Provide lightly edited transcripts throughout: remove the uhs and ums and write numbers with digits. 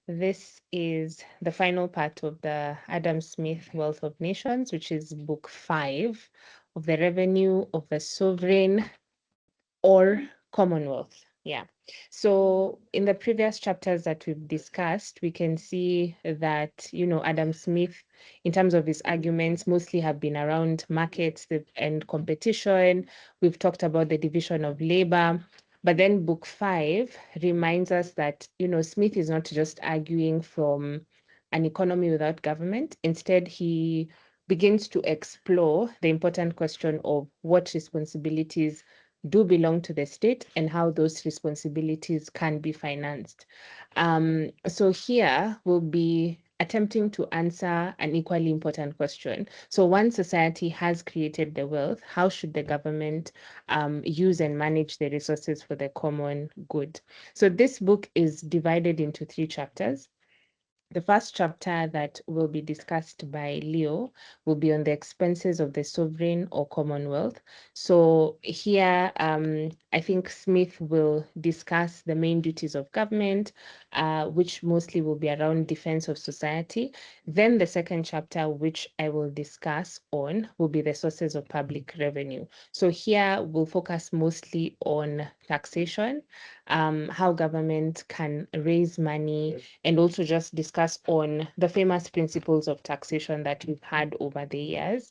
This is the final part of the Adam Smith Wealth of Nations, which is book 5 of the Revenue of the Sovereign or Commonwealth. Yeah. So in the previous chapters that we've discussed, we can see that, Adam Smith, in terms of his arguments, mostly have been around markets and competition. We've talked about the division of labor. But then book 5 reminds us that, Smith is not just arguing from an economy without government. Instead, he begins to explore the important question of what responsibilities do belong to the state and how those responsibilities can be financed. So here we'll be attempting to answer an equally important question. So once society has created the wealth, how should the government use and manage the resources for the common good? So this book is divided into 3 chapters. The first chapter that will be discussed by Leo will be on the expenses of the sovereign or commonwealth. So here, I think Smith will discuss the main duties of government, which mostly will be around defense of society. Then the second chapter, which I will discuss on, will be the sources of public revenue. So here we'll focus mostly on taxation, how government can raise money, and also just discuss on the famous principles of taxation that we've had over the years.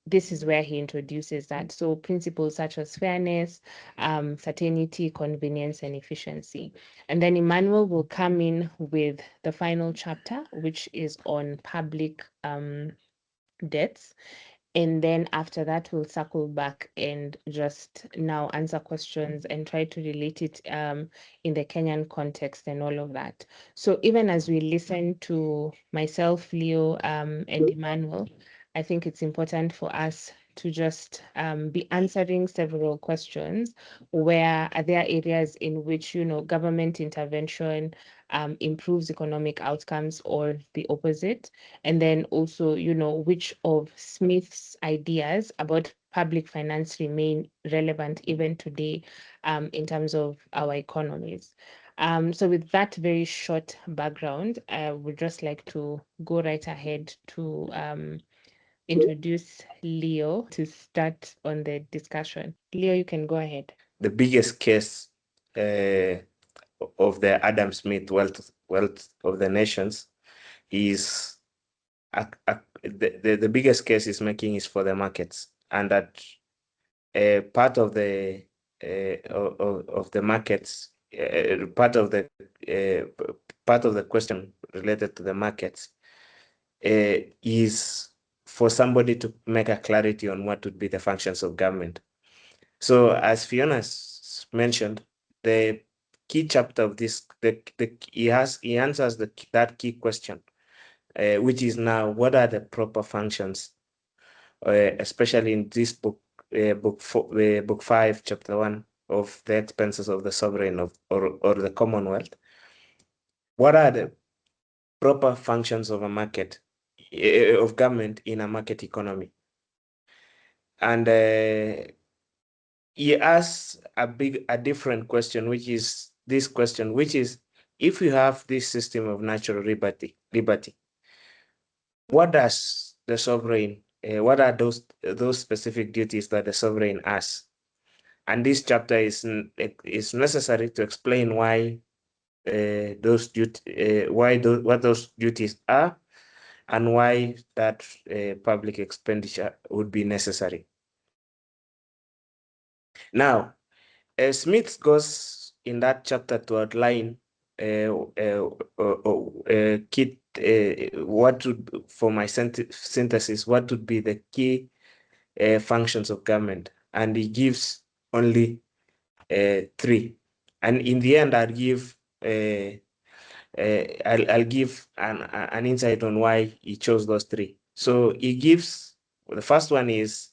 This is where he introduces that. So principles such as fairness, certainty, convenience, and efficiency. And then Emmanuel will come in with the final chapter, which is on public debts. And then after that, we'll circle back and just now answer questions and try to relate it in the Kenyan context and all of that. So even as we listen to myself, Leo, and Emmanuel, I think it's important for us to just be answering several questions where are there areas in which, government intervention improves economic outcomes or the opposite. And then also, which of Smith's ideas about public finance remain relevant even today in terms of our economies. So with that very short background, I would just like to go right ahead to introduce Leo to start on the discussion. Leo, you can go ahead. The biggest case of the Adam Smith wealth of the nations is the biggest case is making is for the markets, and that part of the markets, part of the question related to the markets is for somebody to make a clarity on what would be the functions of government. So as Fiona mentioned, the key chapter of this, he answers that key question, which is now what are the proper functions, especially in this book, book 5, chapter 1 of the expenses of the sovereign or the Commonwealth. What are the proper functions of a market, of government in a market economy? And he asks a different question, which is this question, which is, if you have this system of natural liberty, what does the sovereign, what are those specific duties that the sovereign has? And this chapter is necessary to explain why what those duties are, and why that public expenditure would be necessary. Now, Smith goes in that chapter to outline what would, for my synthesis, what would be the key functions of government, and he gives only 3. And in the end, I'll give I'll give an insight on why he chose those 3. So he gives, the first one is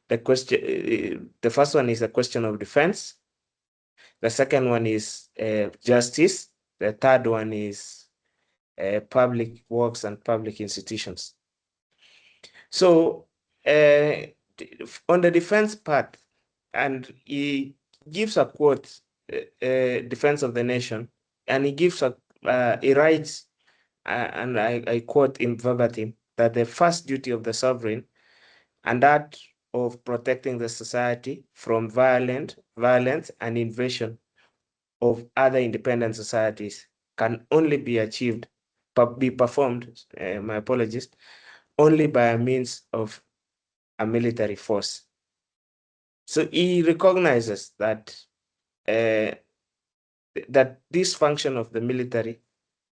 the question. The first one is the question of defense. The second one is justice. The third one is public works and public institutions. So on the defense part, and he gives a quote, defense of the nation, and he gives a he writes, and I quote in verbatim, that the first duty of the sovereign and that of protecting the society from violence and invasion of other independent societies can only be achieved, but be performed, my apologies, only by a means of a military force. So he recognizes that that this function of the military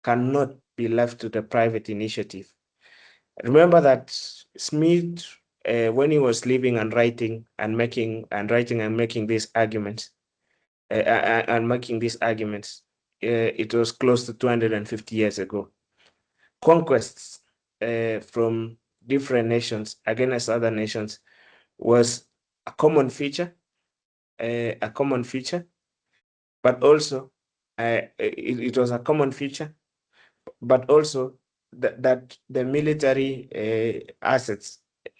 cannot be left to the private initiative. Remember that Smith, when he was living and writing and making these arguments, it was close to 250 years ago. Conquests from different nations against other nations was a common feature, but also it was a common feature, but also that the military assets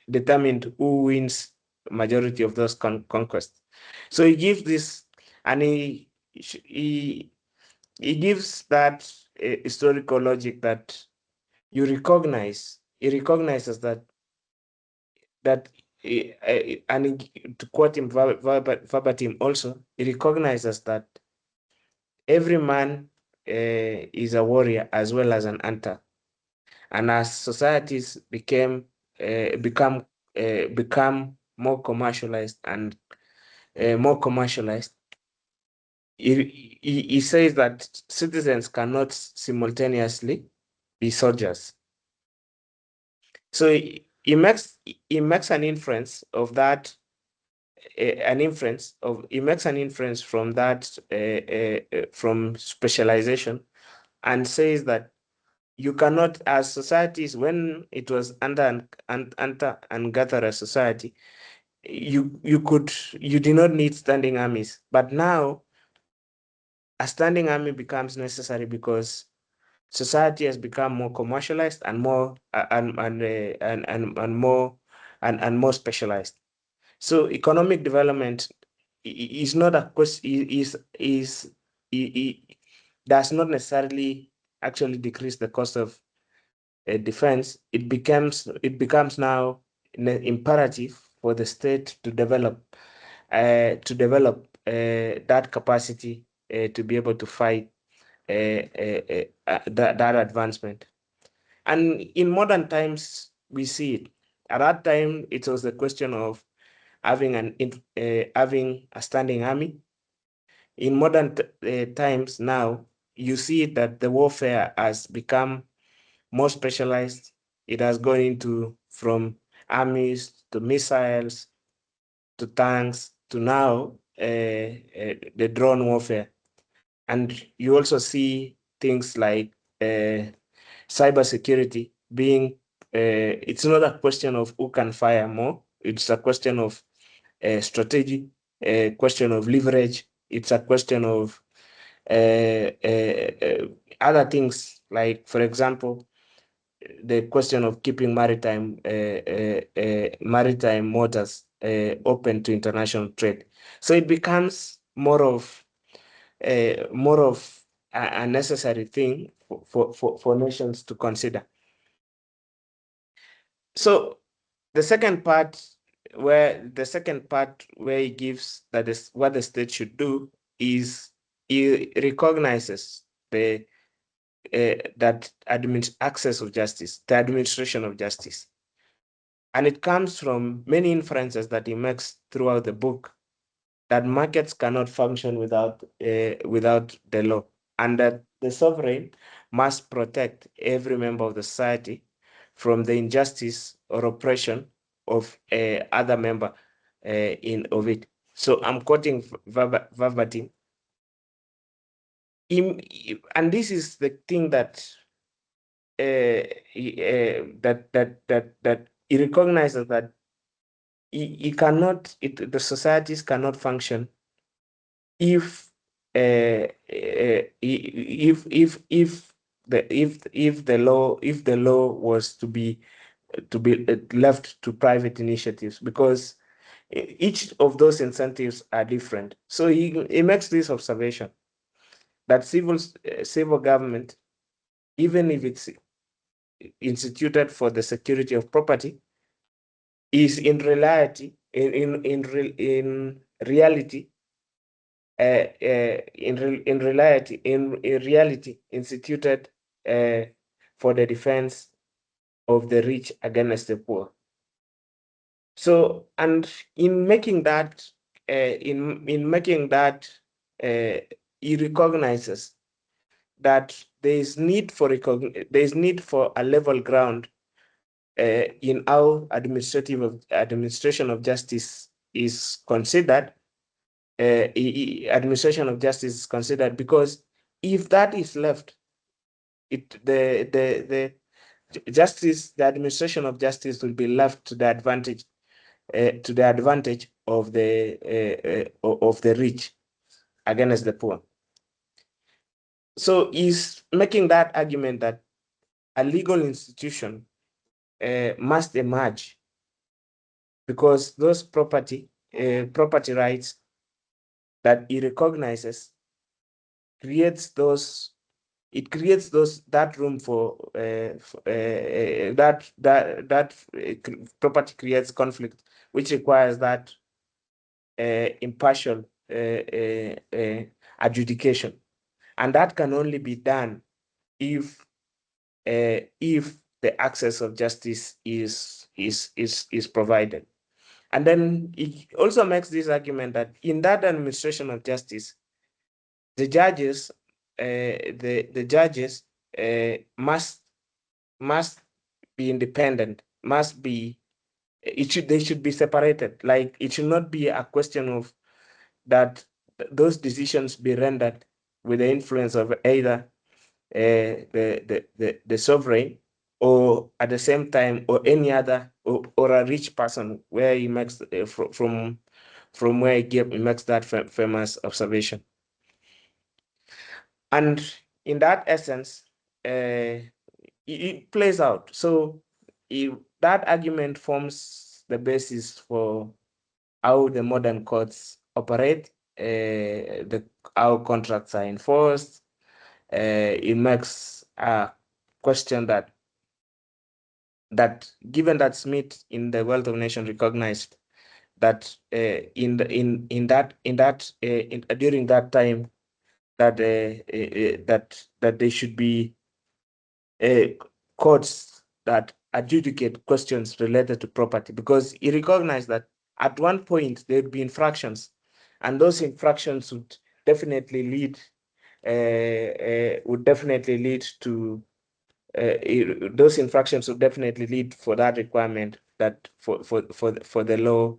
determined who wins majority of those conquests. So he gives this, and he gives that historical logic that you recognize. He recognizes that to quote him verbatim also, he recognizes that every man is a warrior as well as an hunter. And as societies become more commercialized and more commercialized, he says that citizens cannot simultaneously be soldiers. So he makes an inference of that, he makes an inference from that, from specialization, and says that you cannot, as societies, when it was hunter and gatherer society, you did not need standing armies, but now a standing army becomes necessary because society has become more commercialized and more and more and more specialized. So economic development is not a question, does not necessarily actually decrease the cost of defense. It becomes now imperative for the state to develop that capacity to be able to fight that advancement. And in modern times, we see it. At that time, it was the question of having a standing army. In modern times now, you see that the warfare has become more specialized. It has gone into from armies to missiles to tanks to now the drone warfare. And you also see things like cybersecurity being, it's not a question of who can fire more, it's a question of strategy, a question of leverage, it's a question of other things, like, for example, the question of keeping maritime waters open to international trade. So it becomes more of a necessary thing for nations to consider. So the second part where he gives that is what the state should do is he recognizes that access of justice, the administration of justice. And it comes from many inferences that he makes throughout the book, that markets cannot function without the law, and that the sovereign must protect every member of the society from the injustice or oppression of other member of it. So I'm quoting verbatim. And this is the thing that he recognizes, that the societies cannot function if the law was to be left to private initiatives, because each of those incentives are different. So he makes this observation that civil government, even if it's instituted for the security of property, is in reality in reality instituted for the defense of the rich against the poor. So, and in making that, he recognizes that there is need for a level ground in how administration of justice is considered. Administration of justice is considered, because if that is left, the administration of justice will be left to the advantage of the rich against the poor. So he's making that argument that a legal institution must emerge, because those property rights that he recognizes creates that room for property creates conflict, which requires that impartial adjudication, and that can only be done if the access of justice is provided. And then he also makes this argument that in that administration of justice, the judges must be independent, they should be separated. Like, it should not be a question of that those decisions be rendered with the influence of either the sovereign, or at the same time, or any other, or a rich person, where he makes from where he makes that famous observation. And in that essence, it plays out. So that argument forms the basis for how the modern courts operate, how contracts are enforced. It makes a question that given that Smith in the Wealth of Nations recognized that during that time, that there should be courts that adjudicate questions related to property, because he recognized that at one point there would be infractions, and those infractions would definitely lead to for that requirement, that for the law,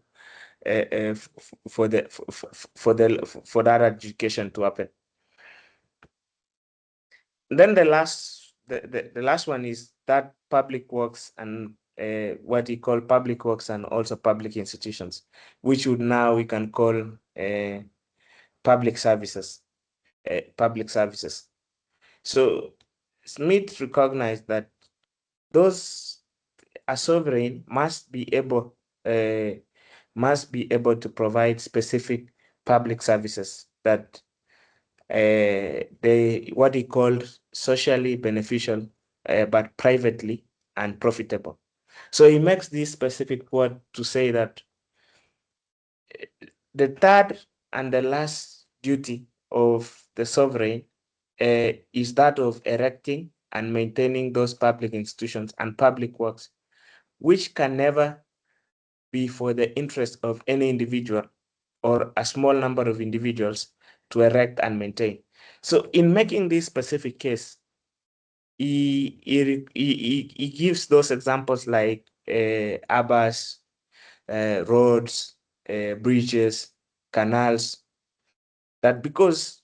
for that adjudication to happen. Then the last one is that public works and what he call public works and also public institutions, which we can call public services. So Smith recognized that a sovereign must be able to provide specific public services that what he called socially beneficial, but privately and profitable. So he makes this specific word to say that the third and the last duty of the sovereign is that of erecting and maintaining those public institutions and public works, which can never be for the interest of any individual or a small number of individuals to erect and maintain. So in making this specific case, he gives those examples like harbors, roads, bridges, canals, that because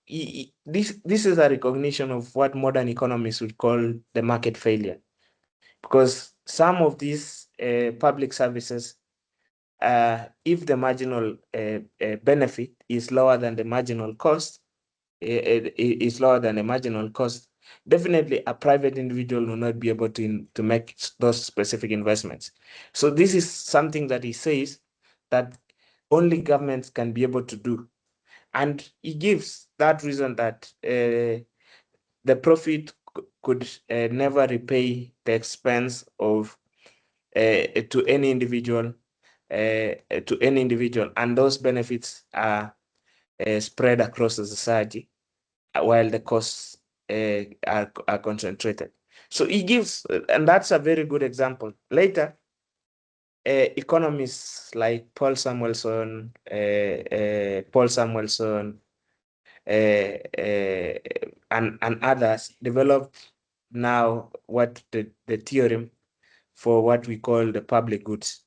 this is a recognition of what modern economists would call the market failure, because some of these public services, if the marginal benefit is lower than the marginal cost, definitely a private individual will not be able to make those specific investments. So this is something that he says that only governments can be able to do. And he gives that reason that the profit could never repay the expense of to any individual, and those benefits are spread across the society, while the costs are concentrated. So he gives, and that's a very good example. Later, economists like Paul Samuelson, and others developed now what the theorem for what we call the public goods.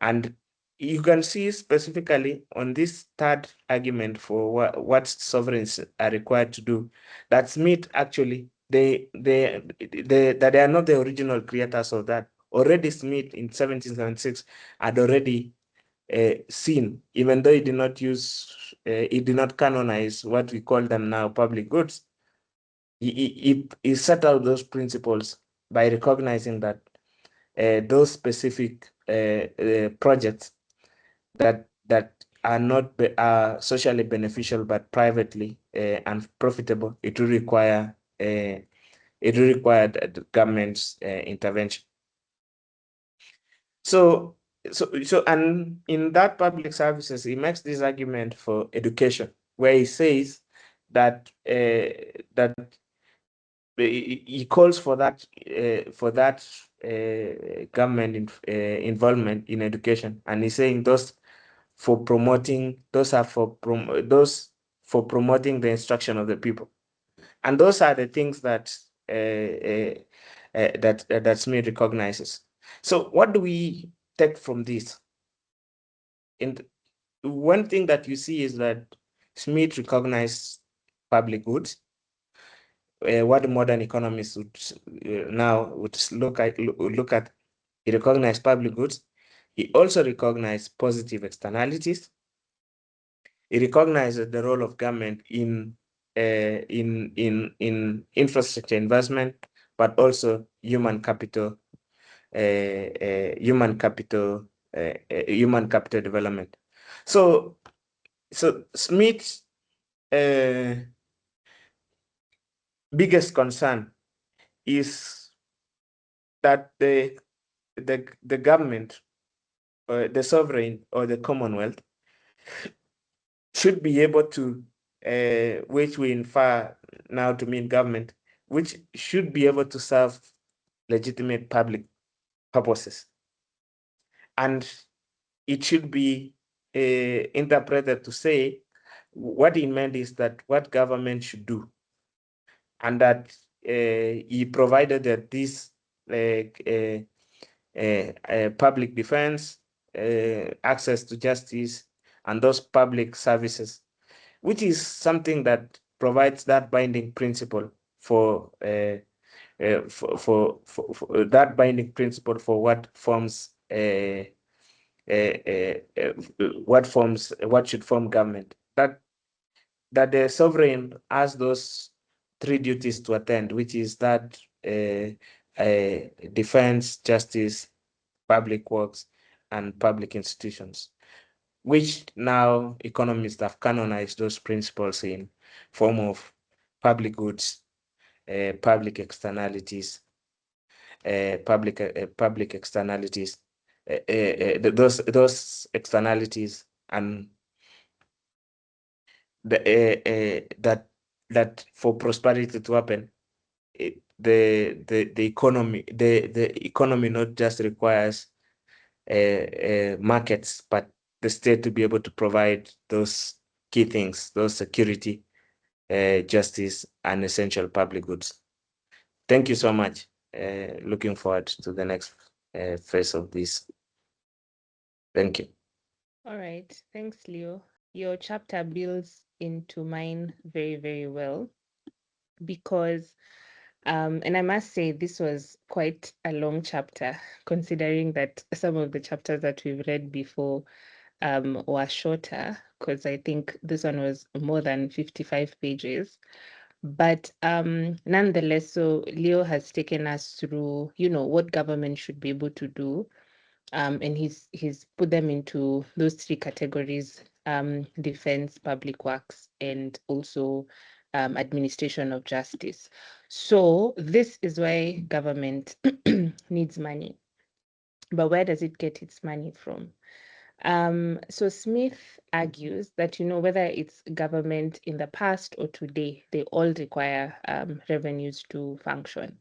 And you can see specifically on this third argument for what sovereigns are required to do, that Smith actually, that they are not the original creators of that. Already Smith in 1776 had already seen, even though he did not he did not canonize what we call them now public goods. He set out those principles by recognizing that those specific projects that are not are socially beneficial but privately unprofitable, it will require the government's intervention. So and in that public services, he makes this argument for education, where he says that that he calls for that government involvement in education, and he's saying those for promoting the instruction of the people, and those are the things that that Smith recognizes. So what do we take from this? And one thing that you see is that Smith recognized public goods. What modern economists would now would look at, he recognized public goods. He also recognized positive externalities. He recognizes the role of government in infrastructure investment, but also human capital development. So Smith's biggest concern is that the government, the sovereign or the Commonwealth, should be able to, which we infer now to mean government, which should be able to serve legitimate public purposes. And it should be interpreted to say what he meant is that what government should do, and that he provided that this public defense, access to justice, and those public services, which is something that provides that binding principle for that binding principle for what forms what should form government, that the sovereign has those three duties to attend, which is that defense, justice, public works, and public institutions, which now economists have canonized those principles in form of public goods, public externalities, those externalities, and that for prosperity to happen, the economy not just requires markets, but the state to be able to provide those key things, those security, justice, and essential public goods. Thank you so much. Looking forward to the next phase of this. Thank you. All right. Thanks, Leo. Your chapter builds into mine very, very well because, and I must say, this was quite a long chapter, considering that some of the chapters that we've read before were shorter, because I think this one was more than 55 pages. But nonetheless, so Leo has taken us through, what government should be able to do. And he's put them into those three categories defense, public works, and also administration of justice. So this is why government needs money. But where does it get its money from? So Smith argues that, whether it's government in the past or today, they all require revenues to function.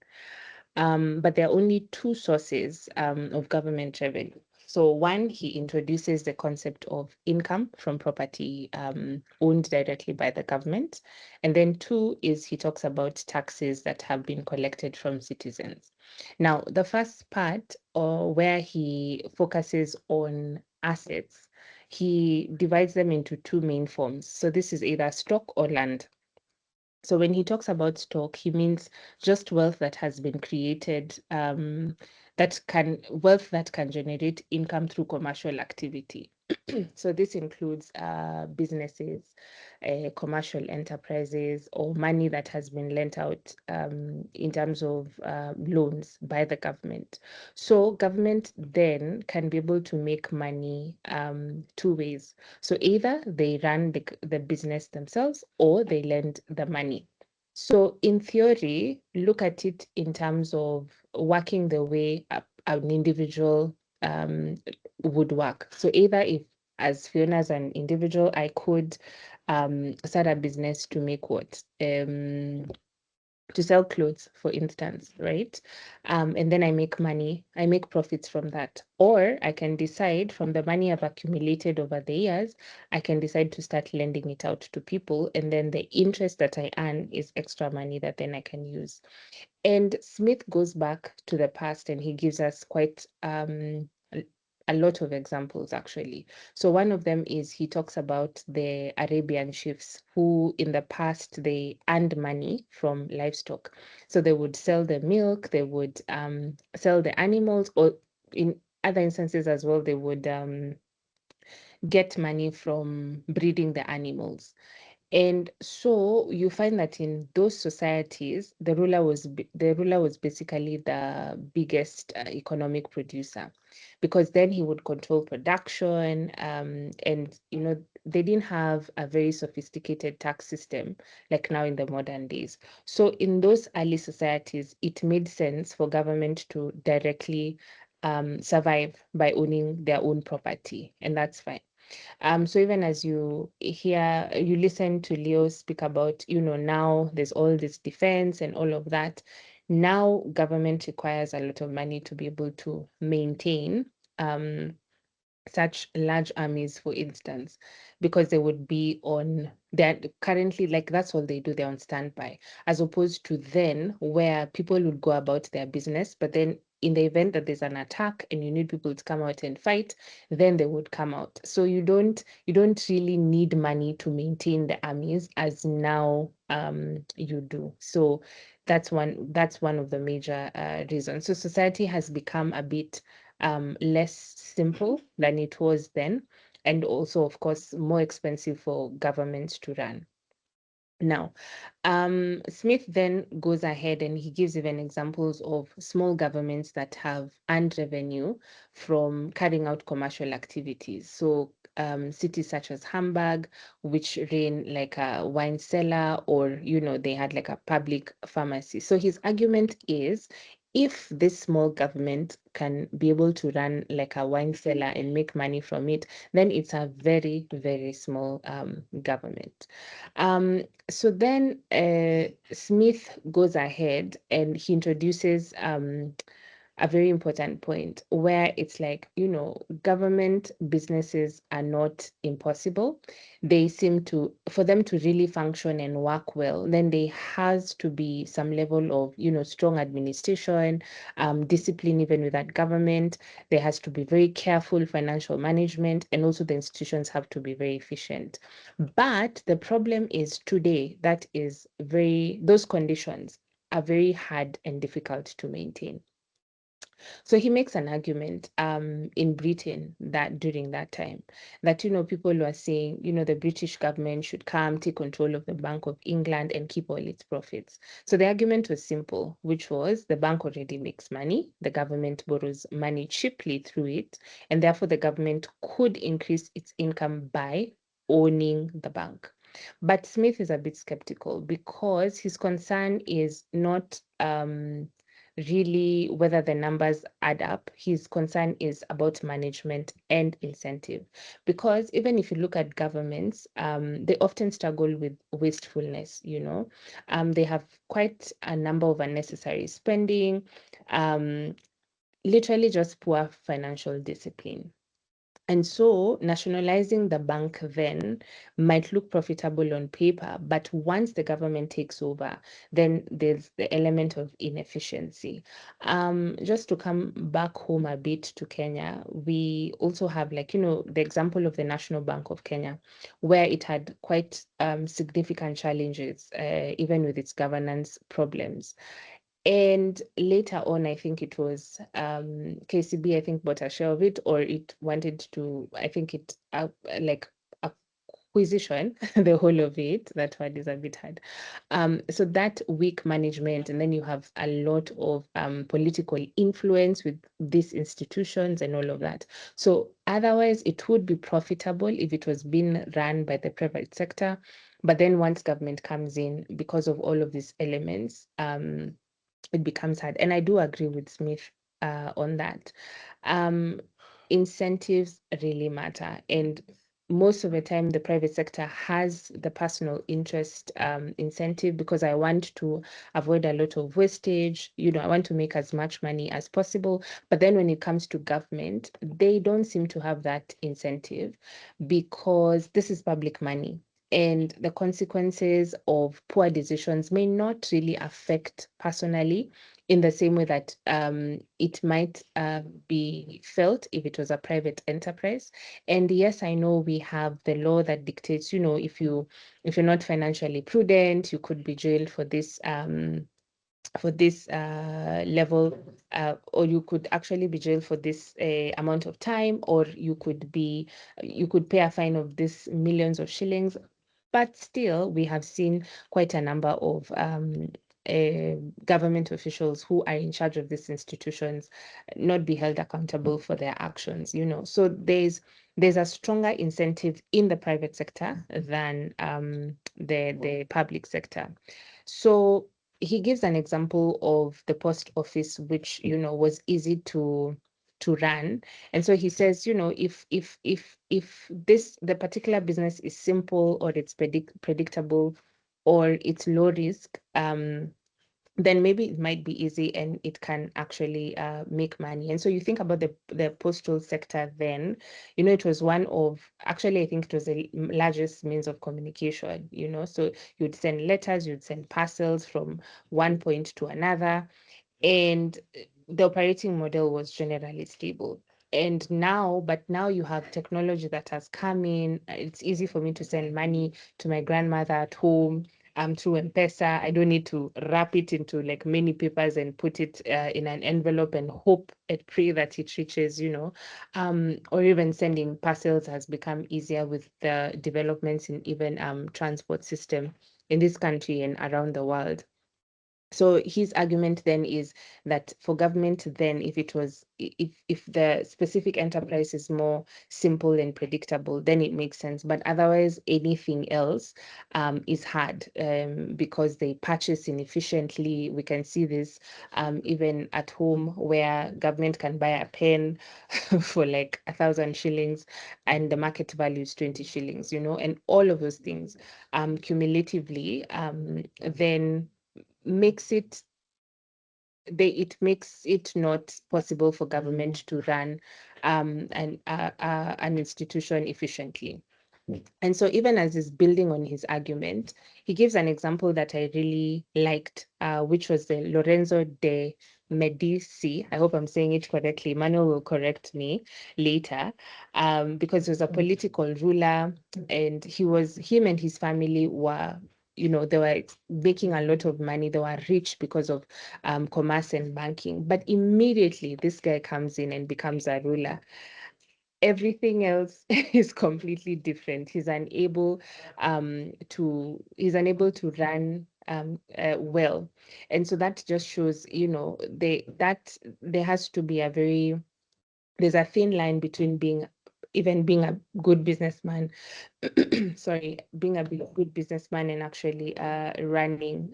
But there are only two sources of government revenue. So one, he introduces the concept of income from property owned directly by the government. And then two is he talks about taxes that have been collected from citizens. Now, the first part, or where he focuses on assets, he divides them into two main forms. So this is either stock or land. So when he talks about stock, he means just wealth that has been created, wealth that can generate income through commercial activity. So this includes businesses, commercial enterprises, or money that has been lent out in terms of loans by the government. So government then can be able to make money two ways. So either they run the business themselves or they lend the money. So in theory, look at it in terms of working the way an individual would work. So either if as Fiona as an individual, I could start a business to make what? To sell clothes, for instance, right? And then I make money, I make profits from that. Or I can decide from the money I've accumulated over the years, I can decide to start lending it out to people. And then the interest that I earn is extra money that then I can use. And Smith goes back to the past and he gives us quite a lot of examples, actually. So one of them is he talks about the Arabian chiefs who in the past they earned money from livestock. So they would sell the milk, they would sell the animals, or in other instances as well, they would get money from breeding the animals. And so you find that in those societies, the ruler was basically the biggest economic producer, because then he would control production, and they didn't have a very sophisticated tax system like now in the modern days. So in those early societies, it made sense for government to directly survive by owning their own property, and that's fine. So even as you listen to Leo speak about, now there's all this defense and all of that. Now government requires a lot of money to be able to maintain um, such large armies, for instance, because they would be on that currently, like that's all they do, they're on standby, as opposed to then where people would go about their business, but then in the event that there's an attack and you need people to come out and fight, then they would come out. So you don't really need money to maintain the armies as now you do. So that's one of the major reasons. So society has become a bit less simple than it was then, and also, of course, more expensive for governments to run. Now, Smith then goes ahead and he gives even examples of small governments that have earned revenue from carrying out commercial activities. So, cities such as Hamburg, which ran like a wine cellar, or they had like a public pharmacy. So his argument is, if this small government can be able to run like a wine cellar and make money from it, then it's a very, very small government. So then Smith goes ahead and he introduces a very important point where it's like, government businesses are not impossible. They seem to, for them to really function and work well, then there has to be some level of, strong administration, discipline even with that government. There has to be very careful financial management, and also the institutions have to be very efficient. But the problem is today, those conditions are very hard and difficult to maintain. So he makes an argument in Britain that during that time, that people were saying, the British government should come take control of the Bank of England and keep all its profits. So the argument was simple, which was the bank already makes money, the government borrows money cheaply through it, and therefore the government could increase its income by owning the bank. But Smith is a bit skeptical because his concern is not really whether the numbers add up. His concern is about management and incentive. Because even if you look at governments, they often struggle with wastefulness, they have quite a number of unnecessary spending, literally just poor financial discipline. And so nationalizing the bank then might look profitable on paper, but once the government takes over, then there's the element of inefficiency. Just to come back home a bit to Kenya, we also have, like, the example of the National Bank of Kenya, where it had quite significant challenges, even with its governance problems. And later on, I think it was KCB, I think, bought a share of it, or it wanted to, I think it, like, acquisition, the whole of it. That word is a bit hard. So that weak management, and then you have a lot of political influence with these institutions and all of that. So otherwise, it would be profitable if it was being run by the private sector. But then once government comes in, because of all of these elements, it becomes hard. And I do agree with Smith on that. Um, Incentives really matter. And most of the time, the private sector has the personal interest incentive, because I want to avoid a lot of wastage. I want to make as much money as possible. But then when it comes to government, they don't seem to have that incentive, because this is public money, and the consequences of poor decisions may not really affect personally in the same way that it might be felt if it was a private enterprise. And yes, I know we have the law that dictates, if you're not financially prudent, you could be jailed for this level, or you could actually be jailed for this amount of time, or you could pay a fine of this millions of shillings. But still, we have seen quite a number of uh, government officials who are in charge of these institutions not be held accountable for their actions. So there's a stronger incentive in the private sector than the public sector. So he gives an example of the post office, which was easy to run. And so he says, if the particular business is simple, or it's predictable, or it's low risk, then maybe it might be easy and it can actually make money. And so you think about the postal sector then, it was one of, actually, I think it was the largest means of communication, so you'd send letters, you'd send parcels from one point to another, and the operating model was generally stable. But now you have technology that has come in. It's easy for me to send money to my grandmother at home through M-Pesa. I don't need to wrap it into like many papers and put it in an envelope and hope and pray that it reaches, or even sending parcels has become easier with the developments in even transport system in this country and around the world. So his argument then is that for government, then if the specific enterprise is more simple and predictable, then it makes sense. But otherwise, anything else is hard, because they purchase inefficiently. We can see this even at home, where government can buy a pen for like 1,000 shillings, and the market value is 20 shillings. And all of those things cumulatively then makes makes it not possible for government to run an institution efficiently. And so even as he's building on his argument, he gives an example that I really liked, which was the Lorenzo de Medici. I hope I'm saying it correctly. Manuel will correct me later, because he was a political ruler, and him and his family were, they were making a lot of money. They were rich because of commerce and banking. But immediately, this guy comes in and becomes a ruler. Everything else is completely different. He's unable to run well. And so that just shows, that there has to be there's a thin line between being even being a good businessman, sorry, being a good businessman and actually running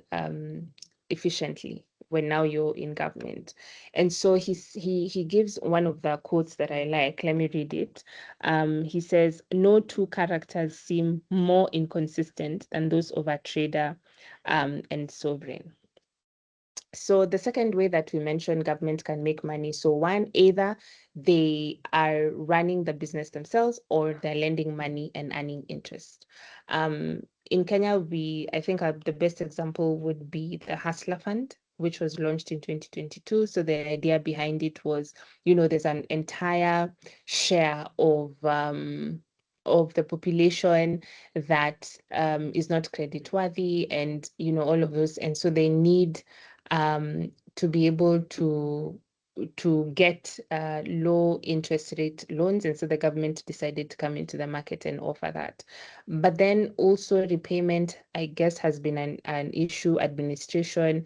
efficiently when now you're in government. And so he gives one of the quotes that I like. Let me read it. He says, "No two characters seem more inconsistent than those of a trader and sovereign." So the second way that we mentioned government can make money. So one, either they are running the business themselves or they're lending money and earning interest. In Kenya, I think the best example would be the Hustler Fund, which was launched in 2022. So the idea behind it was, there's an entire share of the population that is not credit worthy, and all of those, and so they need to be able to get low interest rate loans, and so the government decided to come into the market and offer that. But then also repayment, I guess, has been an issue, administration,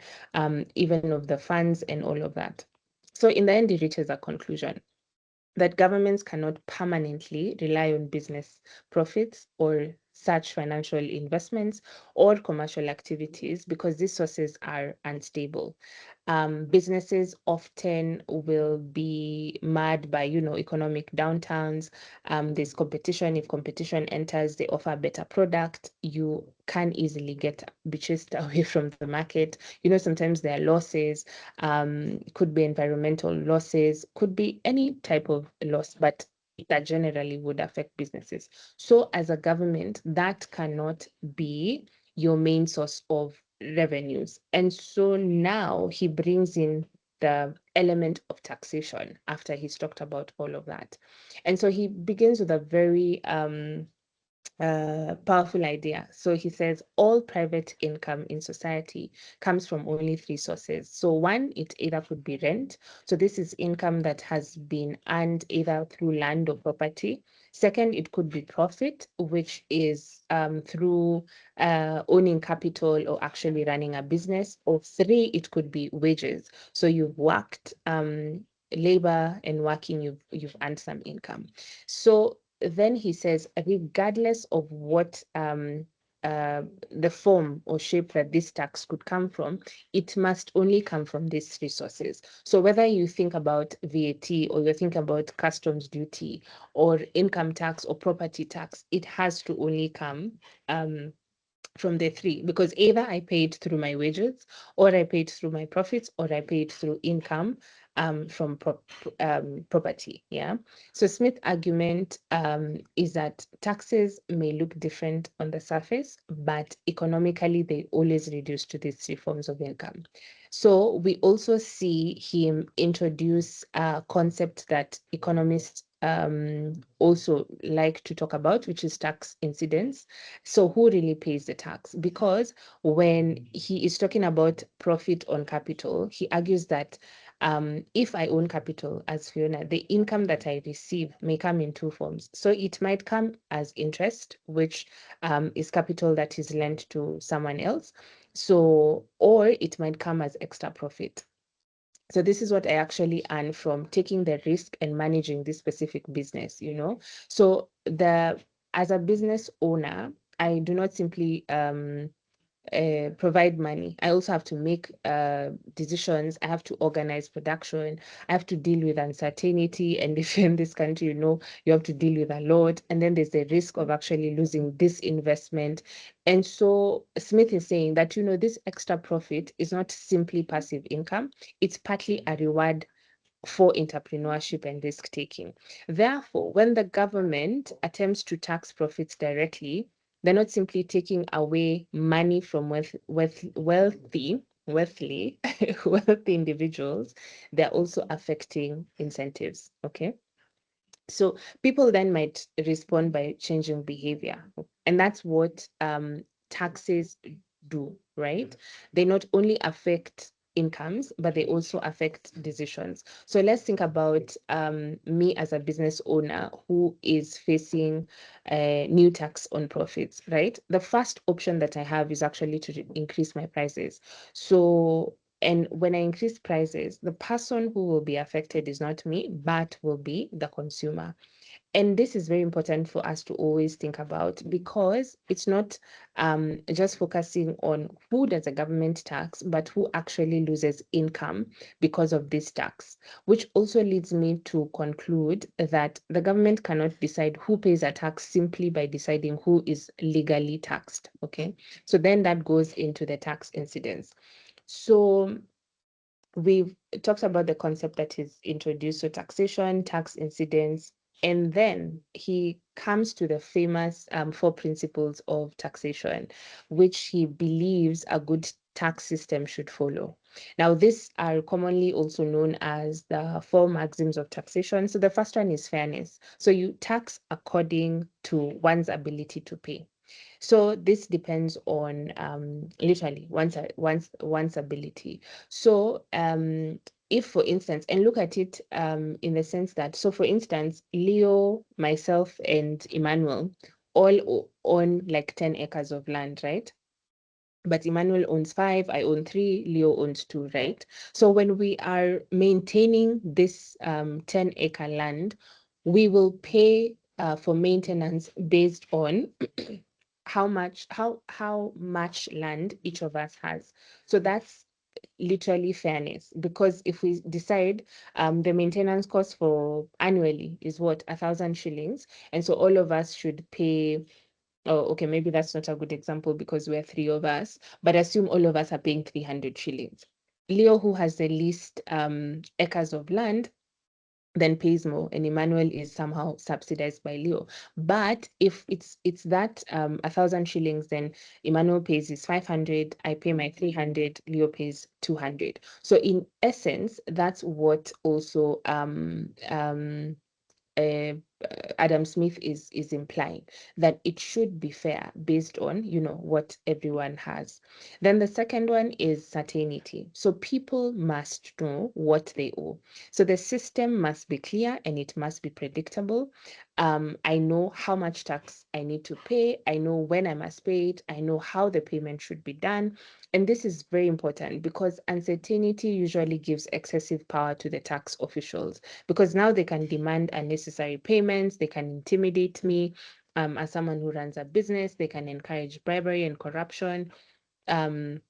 even of the funds and all of that. So in the end, it reaches a conclusion that governments cannot permanently rely on business profits or such financial investments or commercial activities because these sources are unstable. Businesses often will be marred by, economic downtowns. There's competition. If competition enters, they offer a better product. You can easily be chased away from the market. Sometimes there are losses. Could be environmental losses, could be any type of loss, but that generally would affect businesses. So as a government, that cannot be your main source of revenues. And so now he brings in the element of taxation after he's talked about all of that. And so he begins with a very powerful idea. So he says all private income in society comes from only three sources. So one, it either could be rent. So this is income that has been earned either through land or property. Second, it could be profit, which is through owning capital or actually running a business. Or three, it could be wages. So you've worked labor and working, you've earned some income. So then he says, regardless of what the form or shape that this tax could come from, it must only come from these three sources. So whether you think about VAT or you think about customs duty or income tax or property tax, it has to only come from the three, because either I paid through my wages, or I paid through my profits, or I paid through income from property. Yeah. So Smith's argument is that taxes may look different on the surface, but economically they always reduce to these three forms of income. So we also see him introduce a concept that economists also like to talk about, which is tax incidence. So who really pays the tax? Because when he is talking about profit on capital, he argues that if I own capital as Fiona, the income that I receive may come in two forms. So it might come as interest, which is capital that is lent to someone else. So, or it might come as extra profit. So this is what I actually earn from taking the risk and managing this specific business, So as a business owner, I do not simply provide money. I also have to make decisions. I have to organize production. I have to deal with uncertainty. And if you're in this country, you have to deal with a lot. And then there's the risk of actually losing this investment. And so Smith is saying that, this extra profit is not simply passive income. It's partly a reward for entrepreneurship and risk taking. Therefore, when the government attempts to tax profits directly, they're not simply taking away money from wealthy wealthy individuals, they're also affecting incentives. Okay. So people then might respond by changing behavior. And that's what taxes do, right? They not only affect incomes, but they also affect decisions. So let's think about me as a business owner who is facing a new tax on profits, right? The first option that I have is actually to increase my prices. So and when I increase prices, the person who will be affected is not me, but will be the consumer. And this is very important for us to always think about, because it's not just focusing on who does the government tax, but who actually loses income because of this tax, which also leads me to conclude that the government cannot decide who pays a tax simply by deciding who is legally taxed. Okay, so then that goes into the tax incidence. So we've talked about the concept that is introduced, so taxation, tax incidence, and then he comes to the famous four principles of taxation, which he believes a good tax system should follow. Now, these are commonly also known as the four maxims of taxation. So the first one is fairness. So you tax according to one's ability to pay. So this depends on literally one's ability. So if, for instance, and look at it in the sense that, so for instance, Leo, myself, and Emmanuel all own like 10 acres of land, right? But Emmanuel owns 5, I own 3, Leo owns 2, right? So when we are maintaining this 10-acre land, we will pay for maintenance based on how much land each of us has. So that's literally fairness, because if we decide the maintenance cost for annually is what, 1,000 shillings, and so all of us should pay. Oh, okay, maybe that's not a good example because we're 3 of us, but assume all of us are paying 300 shillings. Leo, who has the least acres of land, then pays more, and Emmanuel is somehow subsidized by Leo. But if it's that 1,000 shillings, then Emmanuel pays his 500, I pay my 300, Leo pays 200. So in essence, that's what also uh, Adam Smith is implying, that it should be fair based on, what everyone has. Then the second one is certainty. So people must know what they owe. So the system must be clear and it must be predictable. I know how much tax I need to pay. I know when I must pay it. I know how the payment should be done. And this is very important because uncertainty usually gives excessive power to the tax officials, because now they can demand unnecessary payments, they can intimidate me as someone who runs a business, they can encourage bribery and corruption. Um,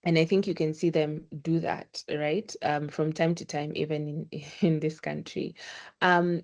and I think you can see them do that, right? From time to time, even in this country. And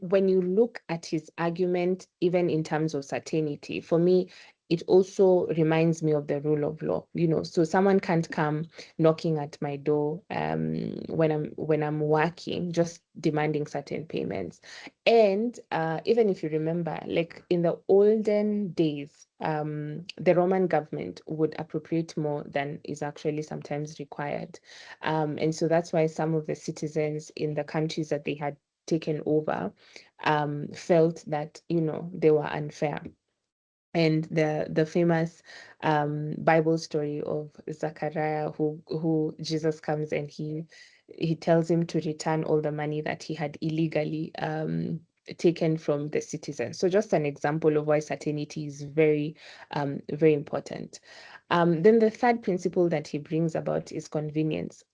when you look at his argument, even in terms of certainty, for me, it also reminds me of the rule of law. So someone can't come knocking at my door when I'm working, just demanding certain payments. And even if you remember, like in the olden days, the Roman government would appropriate more than is actually sometimes required. And so that's why some of the citizens in the countries that they had taken over felt that, they were unfair. And the famous Bible story of Zachariah, who Jesus comes and he tells him to return all the money that he had illegally taken from the citizens. So just an example of why certainty is very very important. Then the third principle that he brings about is convenience.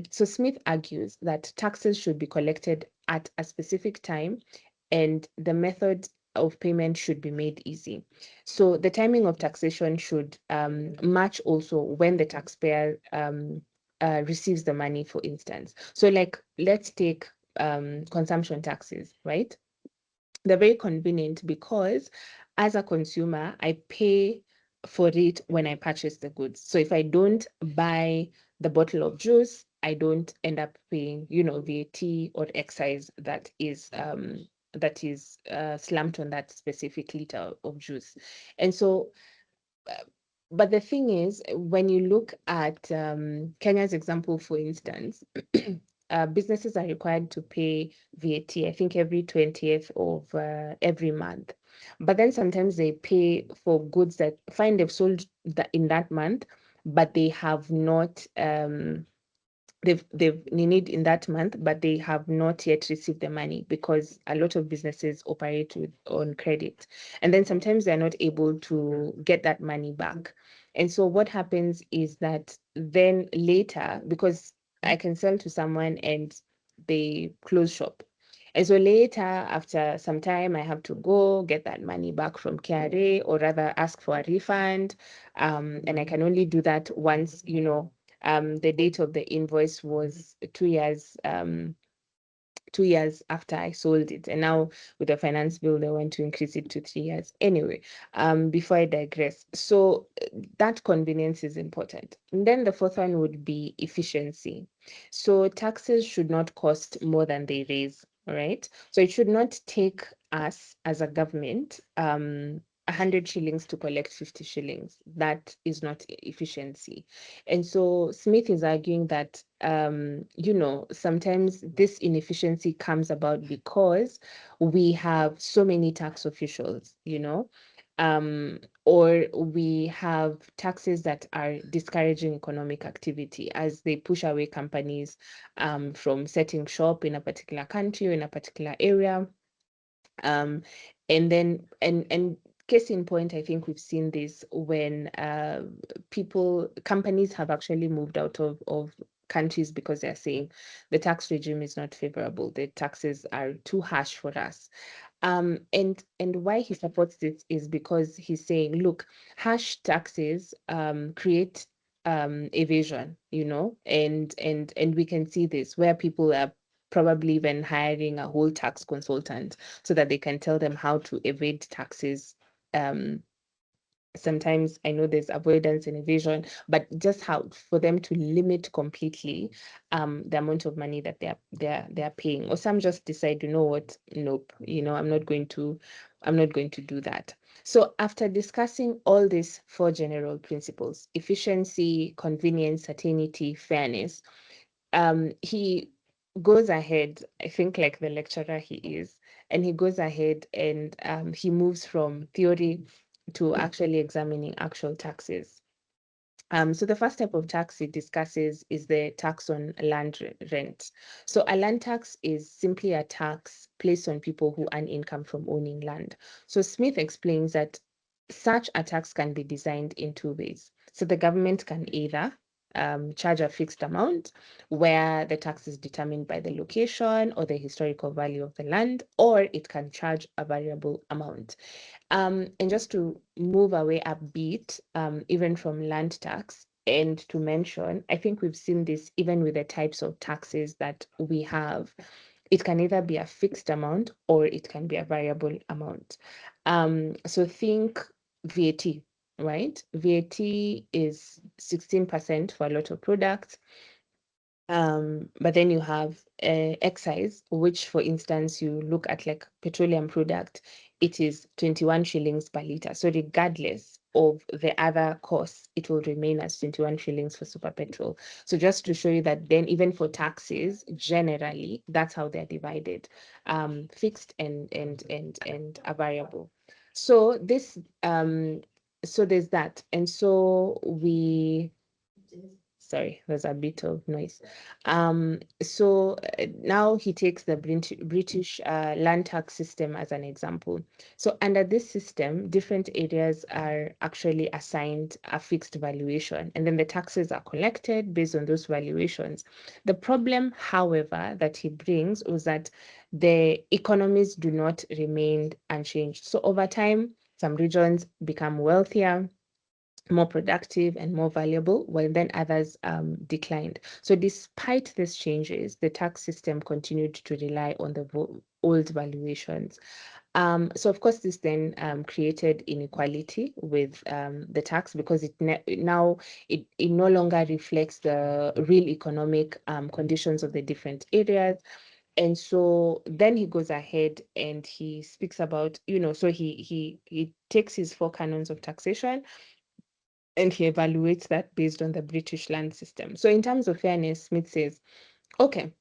So Smith argues that taxes should be collected at a specific time, and the method of payment should be made easy. So the timing of taxation should match also when the taxpayer receives the money, for instance. So like, let's take consumption taxes, right? They're very convenient because as a consumer, I pay for it when I purchase the goods. So if I don't buy the bottle of juice, I don't end up paying, VAT or excise that is slamped on that specific liter of juice. And so but the thing is, when you look at Kenya's example, for instance, businesses are required to pay VAT, I think, every 20th of every month. But then sometimes they pay for goods that fine they've sold in that month, but they have not they've need in that month, but they have not yet received the money because a lot of businesses operate on credit. And then sometimes they're not able to get that money back. And so what happens is that then later, because I can sell to someone and they close shop, And so later, after some time, I have to go get that money back from KRA, or rather ask for a refund. And I can only do that once, the date of the invoice was 2 years, 2 years after I sold it. And now with the finance bill, they want to increase it to 3 years. Anyway, before I digress, so that convenience is important. And then the fourth one would be efficiency. So taxes should not cost more than they raise, all right? So it should not take us as a government 100 shillings to collect 50 shillings. That is not efficiency. And so Smith is arguing that, sometimes this inefficiency comes about because we have so many tax officials, or we have taxes that are discouraging economic activity as they push away companies from setting shop in a particular country or in a particular area. um, and then and case in point, I think we've seen this when companies have actually moved out of countries because they're saying the tax regime is not favorable, the taxes are too harsh for us. And why he supports this is because he's saying, look, harsh taxes create evasion, and we can see this where people are probably even hiring a whole tax consultant so that they can tell them how to evade taxes. Um, Sometimes I know there's avoidance and evasion, but just how for them to limit completely the amount of money that they're paying. Or some just decide, you know what, nope, I'm not going to do that. So after discussing all these four general principles: efficiency, convenience, certainty, fairness, he goes ahead, I think, like the lecturer he is, and he goes ahead and he moves from theory to actually examining actual taxes. So the first type of tax he discusses is the tax on land rent. So a land tax is simply a tax placed on people who earn income from owning land. So Smith explains that such a tax can be designed in two ways. So the government can either charge a fixed amount where the tax is determined by the location or the historical value of the land, or it can charge a variable amount. And just to move away a bit, even from land tax, and to mention, I think we've seen this even with the types of taxes that we have. It can either be a fixed amount or it can be a variable amount. So think VAT, right? VAT is 16% for a lot of products. But then you have excise, which, for instance, you look at like petroleum product, it is 21 shillings per liter. So regardless of the other costs, it will remain as 21 shillings for super petrol. So just to show you that then even for taxes, generally, that's how they're divided, fixed and a variable. So this so there's that. And so we sorry, there's a bit of noise. So now he takes the British land tax system as an example. So under this system, different areas are actually assigned a fixed valuation, and then the taxes are collected based on those valuations. The problem, however, that he brings was that the economies do not remain unchanged. So over time, some regions become wealthier, more productive and more valuable, while then others declined. So despite these changes, the tax system continued to rely on the old valuations. So of course, this then created inequality with the tax, because now it no longer reflects the real economic conditions of the different areas. And so then he goes ahead and he speaks about, so he takes his four canons of taxation and he evaluates that based on the British land system. So in terms of fairness, Smith says, okay,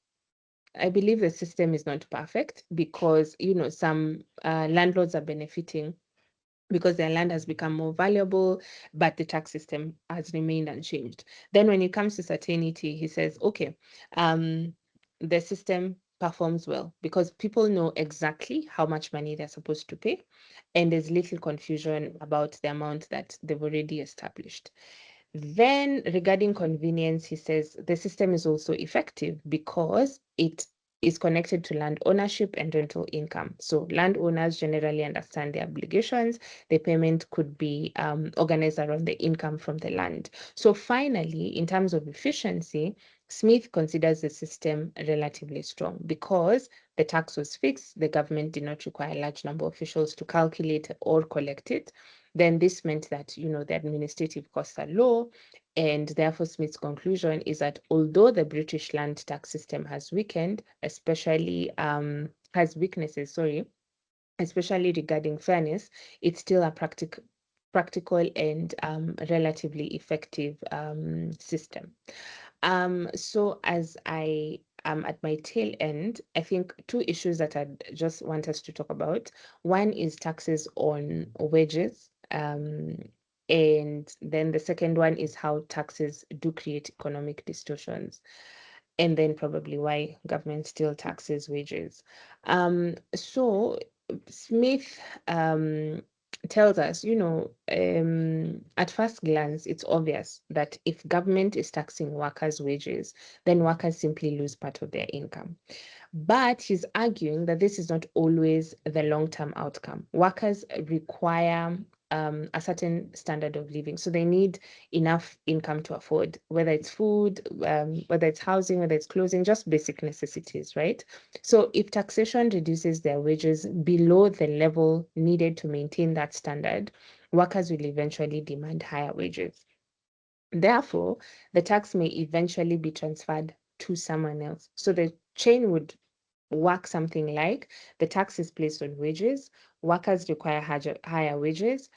I believe the system is not perfect because, some landlords are benefiting because their land has become more valuable, but the tax system has remained unchanged. Then when it comes to certainty, he says, okay, the system performs well because people know exactly how much money they're supposed to pay, and there's little confusion about the amount that they've already established. Then regarding convenience, he says the system is also effective because it is connected to land ownership and rental income. So landowners generally understand their obligations. The payment could be organized around the income from the land. So finally, in terms of efficiency, Smith considers the system relatively strong because the tax was fixed, the government did not require a large number of officials to calculate or collect it. Then this meant that, the administrative costs are low, and therefore Smith's conclusion is that although the British land tax system has weakened, has weaknesses, sorry, especially regarding fairness, it's still a practical and relatively effective system. So as I am at my tail end, I think two issues that I just want us to talk about. One is taxes on wages. And then the second one is how taxes do create economic distortions, and then probably why government still taxes wages. So Smith tells us, at first glance, it's obvious that if government is taxing workers' wages, then workers simply lose part of their income. But he's arguing that this is not always the long-term outcome. Workers require a certain standard of living. So they need enough income to afford, whether it's food, whether it's housing, whether it's clothing, just basic necessities, right? So if taxation reduces their wages below the level needed to maintain that standard, workers will eventually demand higher wages. Therefore, the tax may eventually be transferred to someone else. So the chain would work something like the tax is placed on wages, workers require higher wages,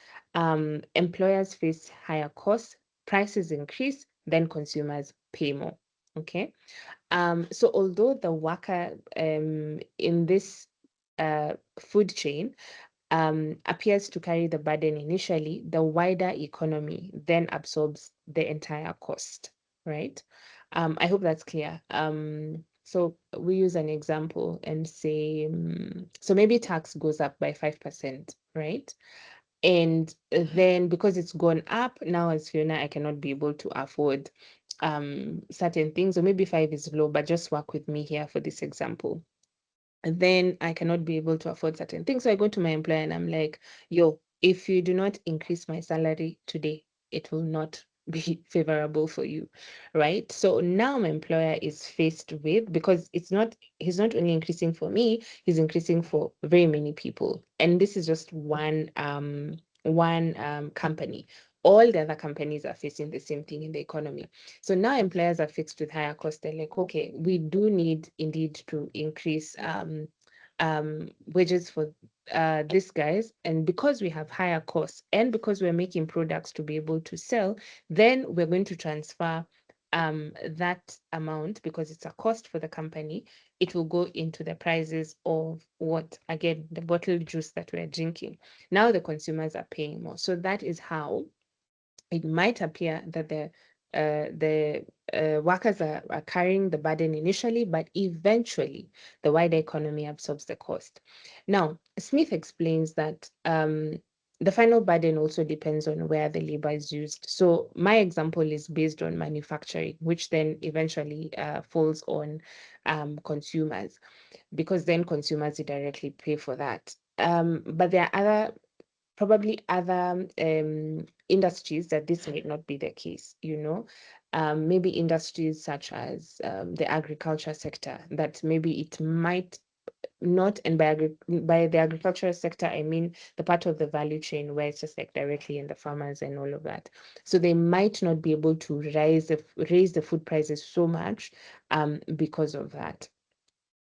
employers face higher costs, prices increase, then consumers pay more. Okay. So although the worker in this food chain appears to carry the burden initially, the wider economy then absorbs the entire cost, right? I hope that's clear. So we use an example and say, so maybe tax goes up by 5%, right? And then because it's gone up, now as Fiona, I cannot be able to afford certain things, or maybe 5 is low, but just work with me here for this example. And then I cannot be able to afford certain things. So I go to my employer and I'm like, yo, if you do not increase my salary today, it will not be favorable for you, right? So now my employer is faced with, because he's not only increasing for me, he's increasing for very many people. And this is just one company. All the other companies are facing the same thing in the economy. So now employers are fixed with higher costs. They're like, okay, we do need indeed to increase wages for these guys. And because we have higher costs and because we're making products to be able to sell, then we're going to transfer that amount, because it's a cost for the company. It will go into the prices of what, again, the bottled juice that we're drinking. Now the consumers are paying more. So that is how it might appear that the workers are carrying the burden initially, but eventually the wider economy absorbs the cost. Now, Smith explains that the final burden also depends on where the labor is used. So my example is based on manufacturing, which then eventually falls on consumers, because then consumers directly pay for that. But there are probably other industries that this might not be the case, maybe industries such as the agriculture sector, that maybe it might not, and by the agricultural sector, I mean the part of the value chain where it's just like directly in the farmers and all of that. So they might not be able to raise the food prices so much because of that.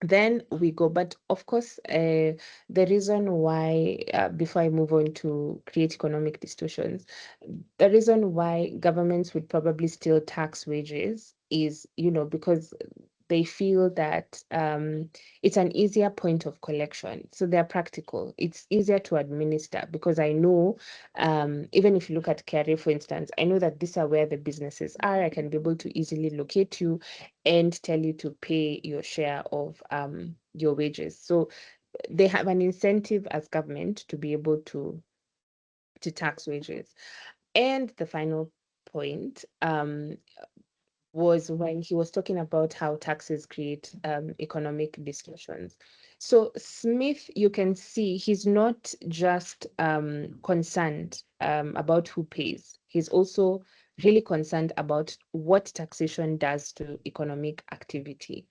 Then we go, but of course, the reason why, before I move on to create economic distortions, the reason why governments would probably still tax wages is, because they feel that it's an easier point of collection. So they're practical. It's easier to administer, because I know, even if you look at KRA, for instance, I know that these are where the businesses are. I can be able to easily locate you and tell you to pay your share of your wages. So they have an incentive as government to be able to tax wages. And the final point, was when he was talking about how taxes create economic distortions. So Smith, you can see he's not just concerned about who pays. He's also really concerned about what taxation does to economic activity,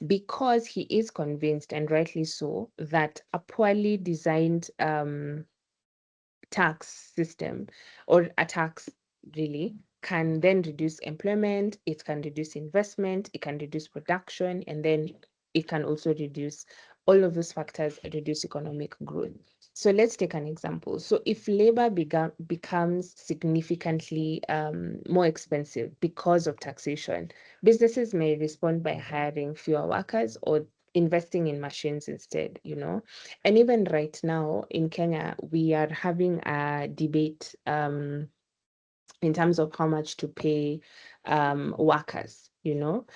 because he is convinced, and rightly so, that a poorly designed tax system, or a tax really, can then reduce employment, it can reduce investment, it can reduce production, and then it can also reduce all of those factors, reduce economic growth. So let's take an example. So if labor becomes significantly more expensive because of taxation, businesses may respond by hiring fewer workers or investing in machines instead, you know. And even right now in Kenya, we are having a debate in terms of how much to pay workers, you know,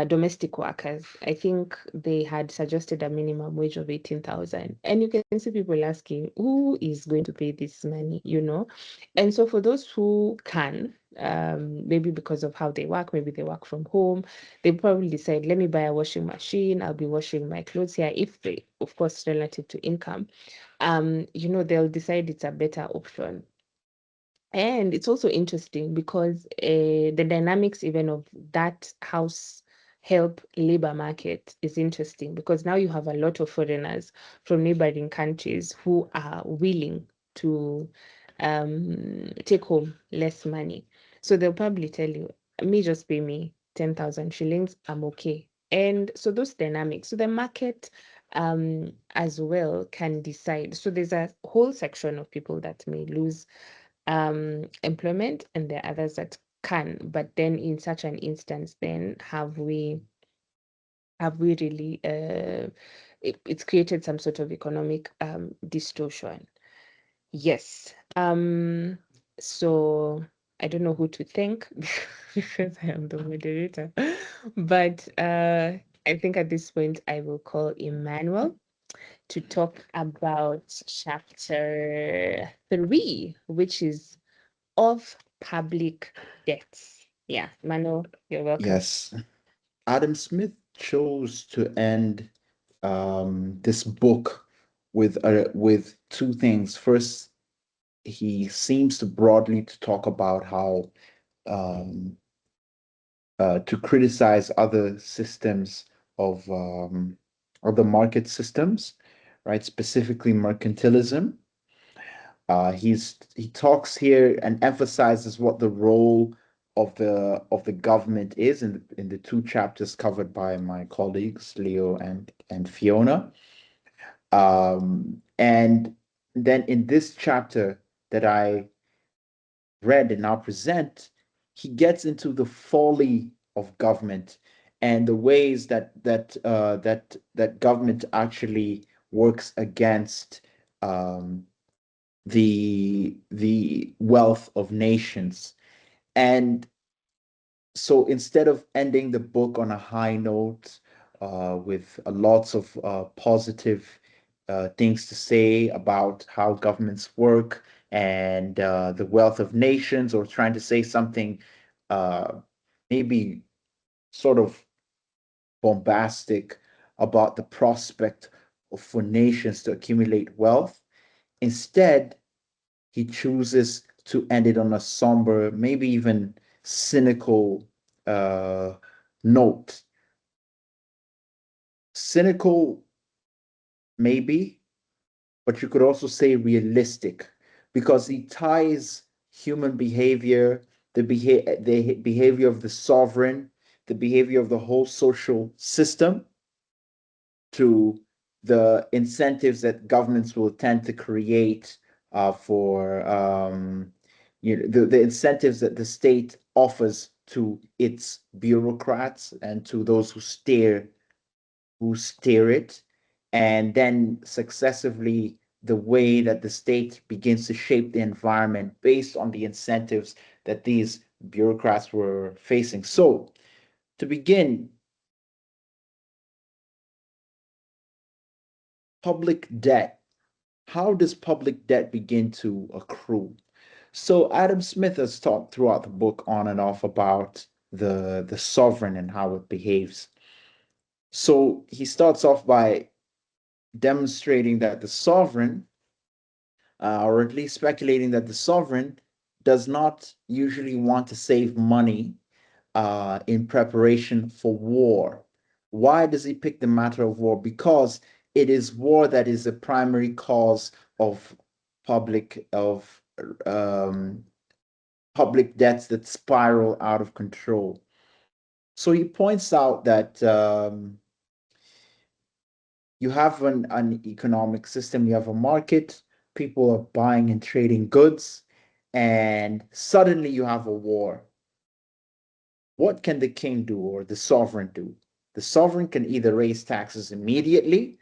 domestic workers. I think they had suggested a minimum wage of 18,000. And you can see people asking, who is going to pay this money, you know? And so for those who can, maybe because of how they work, maybe they work from home, they probably decide, let me buy a washing machine, I'll be washing my clothes here, if they, of course, relative to income. You know, they'll decide it's a better option. And it's also interesting because the dynamics even of that house help labor market is interesting, because now you have a lot of foreigners from neighboring countries who are willing to take home less money. So they'll probably tell you, me, just pay me 10,000 shillings, I'm okay. And so those dynamics, so the market as well can decide. So there's a whole section of people that may lose employment, and there are others that can. But then in such an instance, then have we really it's created some sort of economic distortion? Yes. So I don't know who to thank because I am the moderator. But I think at this point I will call Emmanuel to talk about chapter 3, which is of public debts. Yeah, Mano, you're welcome. Yes, Adam Smith chose to end this book with two things. First, he seems to broadly to talk about how um, to criticize other systems of the market systems, right? Specifically mercantilism. He talks here and emphasizes what the role of the government is in the two chapters covered by my colleagues Leo and Fiona. And then in this chapter that I read and now present, he gets into the folly of government and the ways that government actually works against um, the wealth of nations. And so instead of ending the book on a high note with lots of positive things to say about how governments work and the wealth of nations, or trying to say something uh, maybe sort of bombastic about the prospect for nations to accumulate wealth, instead he chooses to end it on a somber, maybe even cynical uh, note. Cynical, maybe, but you could also say realistic, because he ties human behavior, the behavior of the sovereign, the behavior of the whole social system to the incentives that governments will tend to create for the incentives that the state offers to its bureaucrats and to those who steer it, and then successively the way that the state begins to shape the environment based on the incentives that these bureaucrats were facing. So to begin, public debt. How does public debt begin to accrue? So Adam Smith has talked throughout the book on and off about the sovereign and how it behaves. So he starts off by demonstrating that the sovereign, or at least speculating that the sovereign does not usually want to save money in preparation for war. Why does he pick the matter of war? Because it is war that is the primary cause of public of um, public debts that spiral out of control. So he points out that you have an economic system, you have a market, people are buying and trading goods, and suddenly you have a war. What can the king do or the sovereign do? The sovereign can either raise taxes immediately,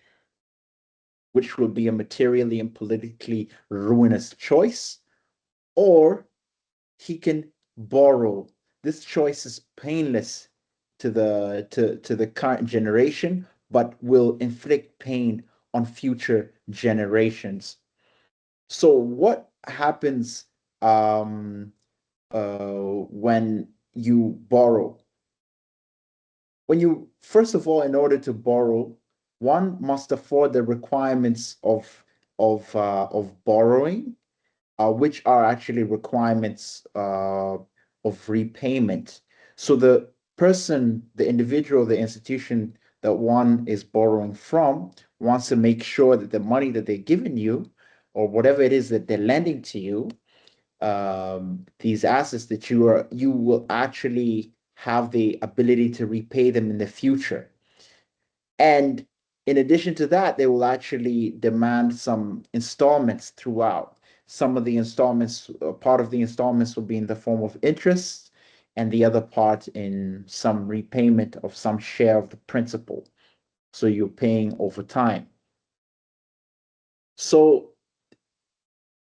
which will be a materially and politically ruinous choice, or he can borrow. This choice is painless to the current generation, but will inflict pain on future generations. So what happens when you borrow? When you, first of all, in order to borrow, one must afford the requirements of borrowing, which are actually requirements of repayment. So the person, the individual, the institution that one is borrowing from wants to make sure that the money that they're giving you, or whatever it is that they're lending to you, these assets that you will actually have the ability to repay them in the future. And in addition to that, they will actually demand some installments throughout. Some of the installments, part of the installments will be in the form of interest, and the other part in some repayment of some share of the principal. So you're paying over time. So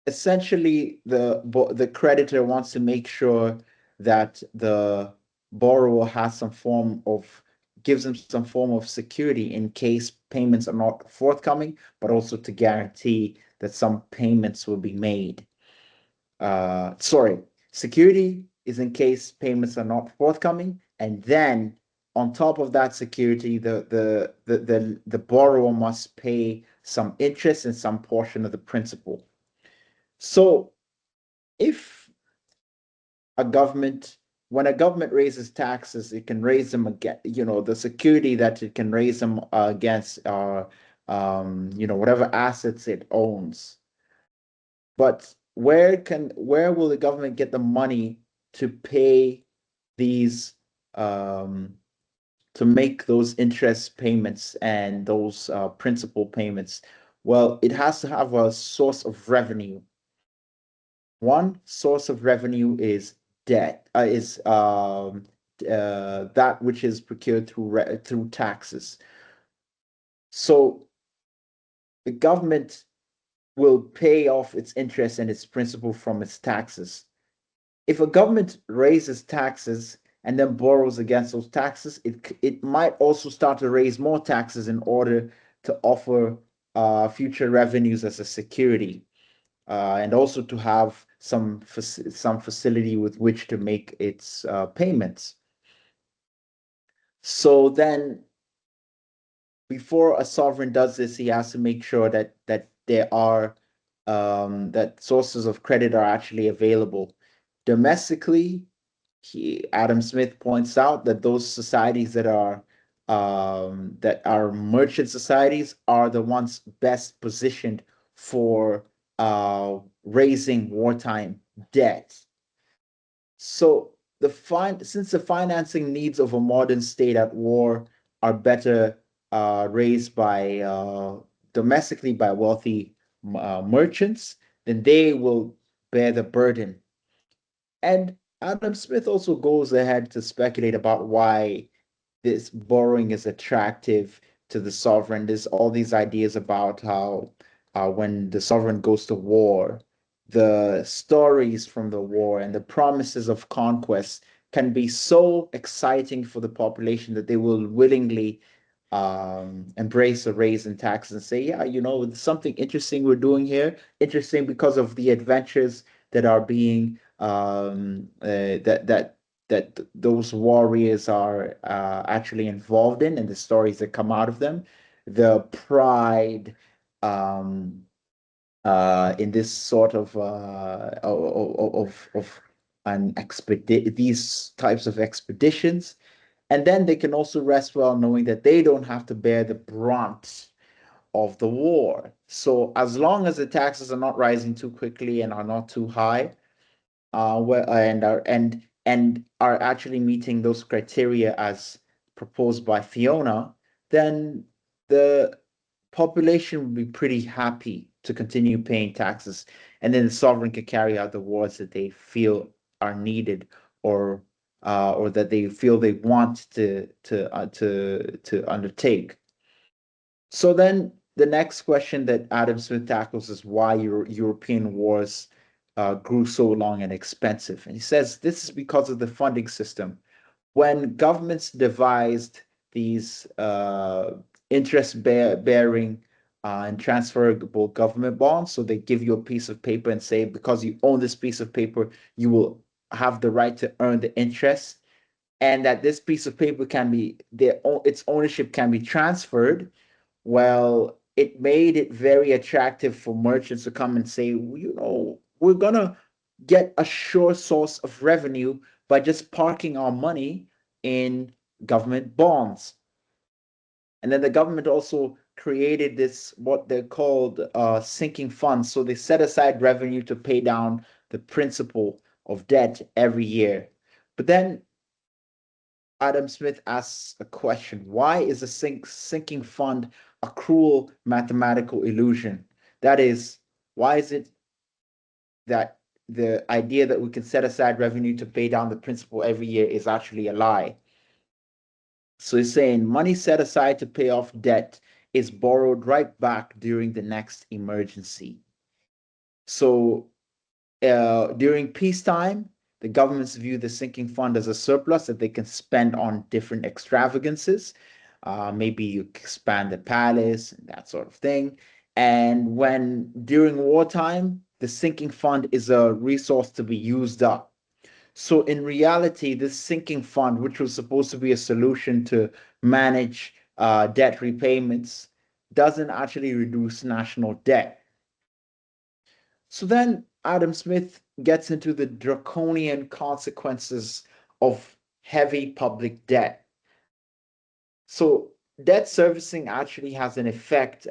essentially, the creditor wants to make sure that the borrower has some form of, gives them some form of security in case payments are not forthcoming, but also to guarantee that some payments will be made. Sorry, security is in case payments are not forthcoming, and then on top of that security, the borrower must pay some interest and some portion of the principal. So if a government, when a government raises taxes, it can raise them again, the security that it can raise them against whatever assets it owns. But where will the government get the money to pay these to make those interest payments and those principal payments? Well, it has to have a source of revenue. One source of revenue is debt, is that which is procured through taxes. So the government will pay off its interest and its principal from its taxes. If a government raises taxes and then borrows against those taxes, it might also start to raise more taxes in order to offer future revenues as a security. And also to have some facility with which to make its payments. So then, before a sovereign does this, he has to make sure that there are that sources of credit are actually available. Domestically, Adam Smith points out that those societies that are merchant societies are the ones best positioned for raising wartime debt. So since the financing needs of a modern state at war are better raised by domestically by wealthy merchants, then they will bear the burden. And Adam Smith also goes ahead to speculate about why this borrowing is attractive to the sovereign. There's all these ideas about how when the sovereign goes to war, the stories from the war and the promises of conquest can be so exciting for the population that they will willingly embrace a raise in taxes and say, yeah, there's something interesting we're doing here. Interesting because of the adventures that are being that that those warriors are actually involved in, and the stories that come out of them, the pride um, in this sort of an these types of expeditions, and then they can also rest well knowing that they don't have to bear the brunt of the war. So as long as the taxes are not rising too quickly and are not too high, and are actually meeting those criteria as proposed by Fiona, then the population would be pretty happy to continue paying taxes, and then the sovereign can carry out the wars that they feel are needed, or that they feel they want to undertake. So then the next question that Adam Smith tackles is why European wars grew so long and expensive. And he says this is because of the funding system. When governments devised these interest bearing and transferable government bonds, so they give you a piece of paper and say, because you own this piece of paper, you will have the right to earn the interest, and that this piece of paper can be its ownership can be transferred. Well, it made it very attractive for merchants to come and say, we're gonna get a sure source of revenue by just parking our money in government bonds. And then the government also created this, what they're called sinking funds. So they set aside revenue to pay down the principal of debt every year. But then Adam Smith asks a question. Why is a sinking fund a cruel mathematical illusion? That is, why is it that the idea that we can set aside revenue to pay down the principal every year is actually a lie? So he's saying money set aside to pay off debt is borrowed right back during the next emergency. So during peacetime, the governments view the sinking fund as a surplus that they can spend on different extravagances. Maybe you expand the palace and that sort of thing. And when during wartime, the sinking fund is a resource to be used up. So in reality, this sinking fund, which was supposed to be a solution to manage debt repayments, doesn't actually reduce national debt. So then Adam Smith gets into the draconian consequences of heavy public debt. So debt servicing actually has a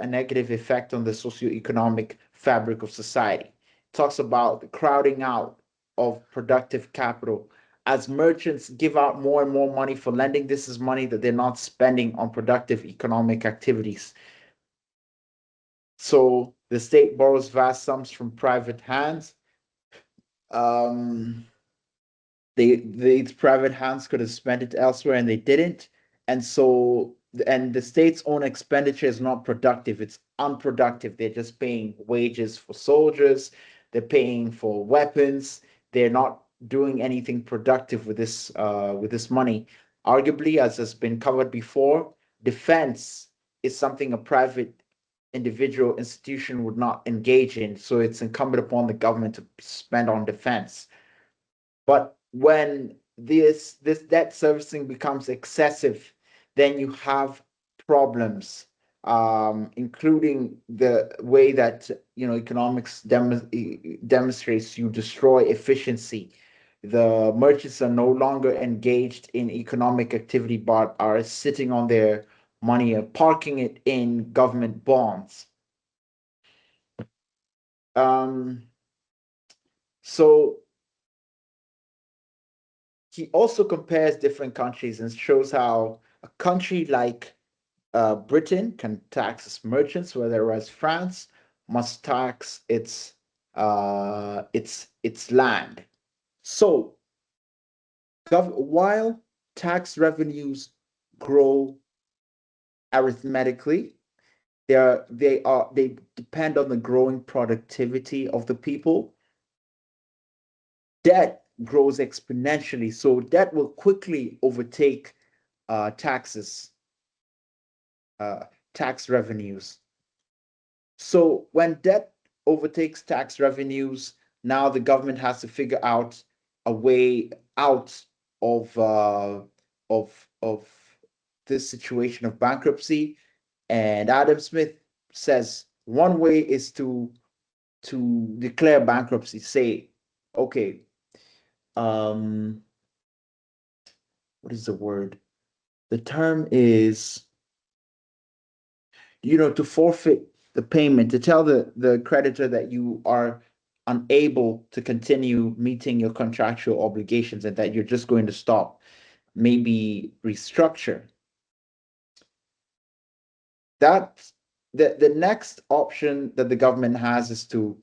negative effect on the socioeconomic fabric of society. It talks about the crowding out of productive capital. As merchants give out more and more money for lending, this is money that they're not spending on productive economic activities. So the state borrows vast sums from private hands. Um, these private hands could have spent it elsewhere and they didn't. And so, and the state's own expenditure is not productive, it's unproductive. They're just paying wages for soldiers, they're paying for weapons, they're not doing anything productive with this money. Arguably, as has been covered before, defense is something a private individual institution would not engage in, so it's incumbent upon the government to spend on defense. But when this debt servicing becomes excessive, then you have problems, including the way that economics demonstrates you destroy efficiency. The merchants are no longer engaged in economic activity, but are sitting on their money and parking it in government bonds. Um, so he also compares different countries and shows how a country like Britain can tax its merchants, whereas France must tax its land. So, while tax revenues grow arithmetically, they depend on the growing productivity of the people. Debt grows exponentially, so debt will quickly overtake taxes, tax revenues. So when debt overtakes tax revenues, now the government has to figure out a way out of this situation of bankruptcy. And Adam Smith says one way is to declare bankruptcy, say, okay, what is the word? The term is, to forfeit the payment, to tell the creditor that you are unable to continue meeting your contractual obligations and that you're just going to stop, maybe restructure. That the next option that the government has is to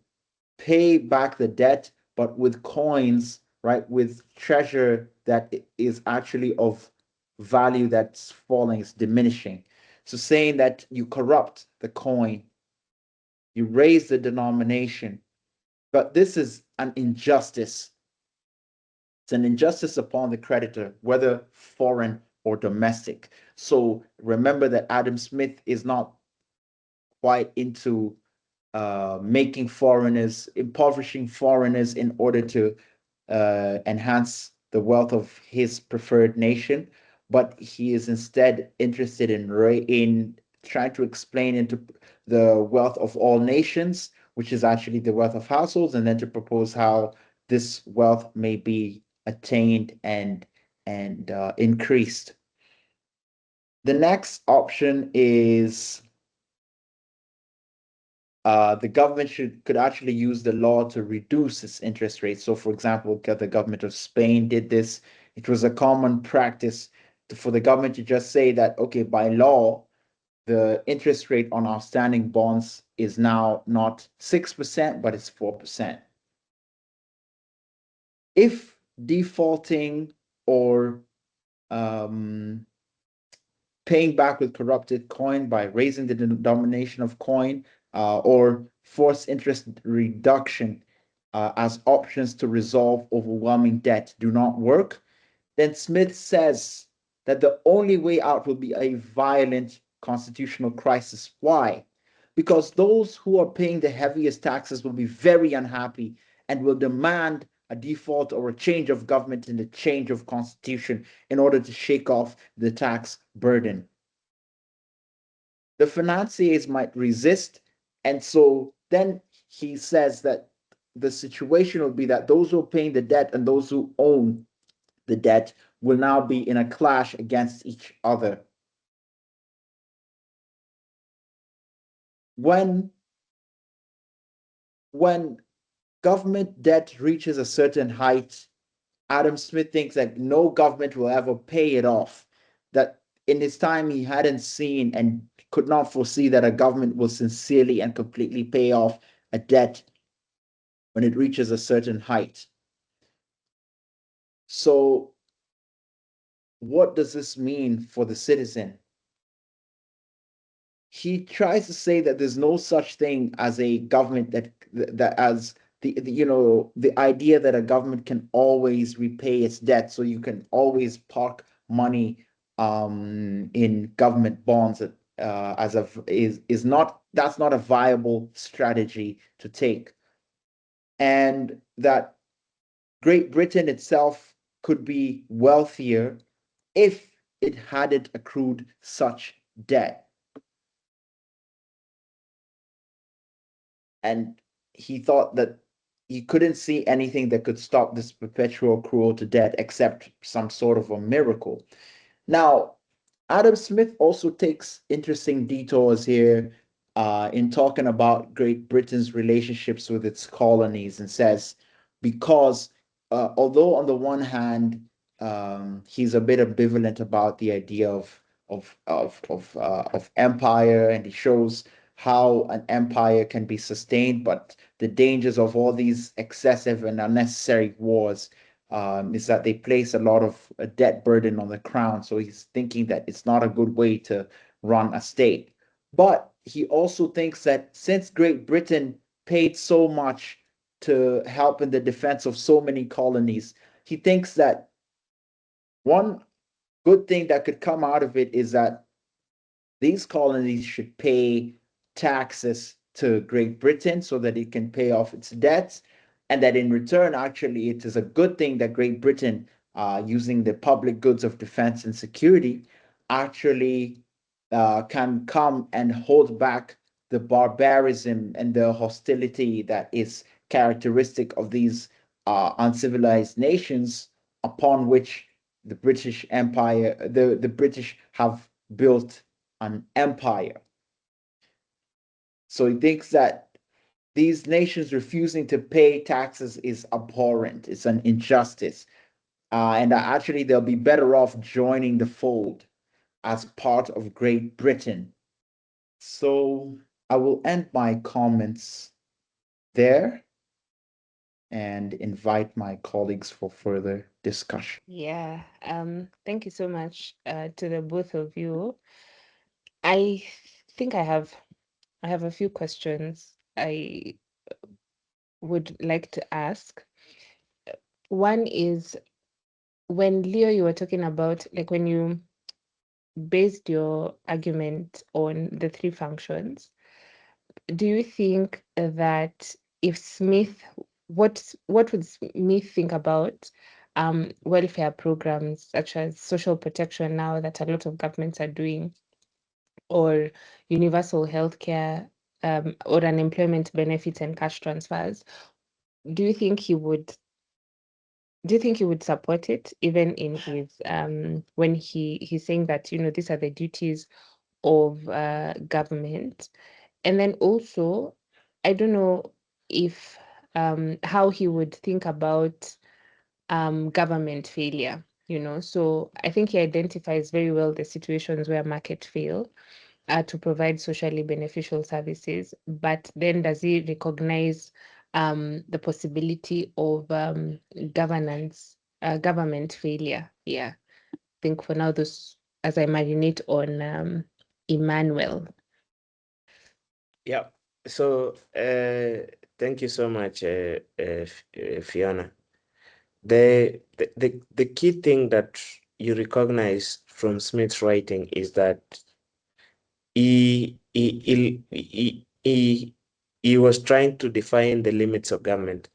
pay back the debt, but with coins, right? With treasure that is actually of value that's falling, it's diminishing. So saying that you corrupt the coin, you raise the denomination, but this is an injustice. It's an injustice upon the creditor, whether foreign or domestic. So remember that Adam Smith is not quite into making foreigners, impoverishing foreigners in order to enhance the wealth of his preferred nation, but he is instead interested in trying to explain into the wealth of all nations, which is actually the wealth of households, and then to propose how this wealth may be attained and increased. The next option is the government could actually use the law to reduce its interest rates. So, for example, the government of Spain did this. It was a common practice for the government to just say that, okay, by law, the interest rate on outstanding bonds is now not 6%, but it's 4%. If defaulting or paying back with corrupted coin by raising the denomination of coin or forced interest reduction as options to resolve overwhelming debt do not work, then Smith says that the only way out will be a violent constitutional crisis. Why? Because those who are paying the heaviest taxes will be very unhappy and will demand a default or a change of government and a change of constitution in order to shake off the tax burden. The financiers might resist, and so then he says that the situation will be that those who are paying the debt and those who own the debt will now be in a clash against each other. When government debt reaches a certain height, Adam Smith thinks that no government will ever pay it off. That in his time he hadn't seen and could not foresee that a government will sincerely and completely pay off a debt when it reaches a certain height. So, what does this mean for the citizen? He tries to say that there's no such thing as a government that as the idea that a government can always repay its debt, so you can always park money in government bonds as a is not that's not a viable strategy to take, and that Great Britain itself could be wealthier if it hadn't accrued such debt. And he thought that he couldn't see anything that could stop this perpetual accrual to debt except some sort of a miracle. Now, Adam Smith also takes interesting detours here in talking about Great Britain's relationships with its colonies and says, because although on the one hand, he's a bit ambivalent about the idea of empire, and he shows how an empire can be sustained, but the dangers of all these excessive and unnecessary wars is that they place a lot of a debt burden on the crown. So he's thinking that it's not a good way to run a state. But he also thinks that since Great Britain paid so much to help in the defense of so many colonies, he thinks that one good thing that could come out of it is that these colonies should pay taxes to Great Britain so that it can pay off its debts, and that in return, actually, it is a good thing that Great Britain using the public goods of defense and security actually can come and hold back the barbarism and the hostility that is characteristic of these uncivilized nations upon which the British Empire, the British have built an empire. So he thinks that these nations refusing to pay taxes is abhorrent. It's an injustice. And actually, they'll be better off joining the fold as part of Great Britain. So I will end my comments there and invite my colleagues for further discussion. Yeah, thank you so much to the both of you. I think I have a few questions I would like to ask. One is, when Leo, you were talking about, like, when you based your argument on the three functions, do you think that if Smith, what would Smith think about welfare programs such as social protection now that a lot of governments are doing, or universal healthcare, or unemployment benefits and cash transfers? Do you think he would support it, even in his when he's saying that, these are the duties of government? And then also, I don't know if how he would think about government failure, So I think he identifies very well the situations where market fail to provide socially beneficial services, but then does he recognize the possibility of government failure? Yeah, I think for now, those, as I marinate on Emmanuel. Yeah. So thank you so much, Fiona. The key thing that you recognize from Smith's writing is that he was trying to define the limits of government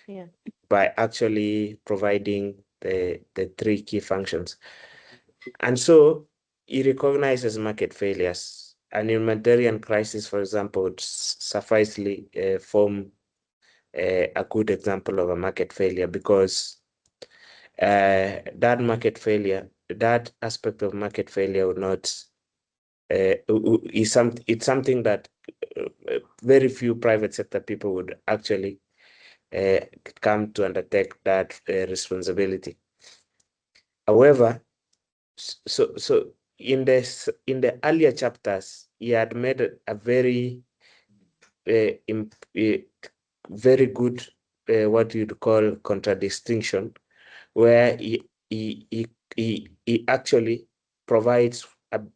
Yeah. by actually providing the three key functions. And so he recognizes market failures. An humanitarian crisis, for example, would sufficely form a good example of a market failure, because that market failure, that aspect of market failure would not it's something that very few private sector people would actually come to undertake that responsibility. However, so in the earlier chapters, he had made a very very good what you'd call contradistinction, where he actually provides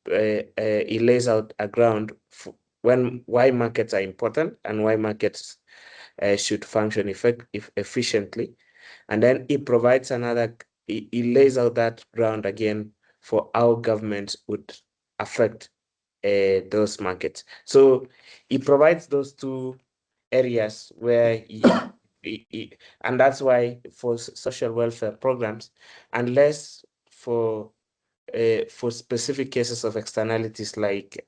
he lays out a ground for why markets are important and why markets should function efficiently. And then he provides he lays out that ground again for how governments would affect those markets. So he provides those two areas where and that's why for social welfare programs, unless for specific cases of externalities like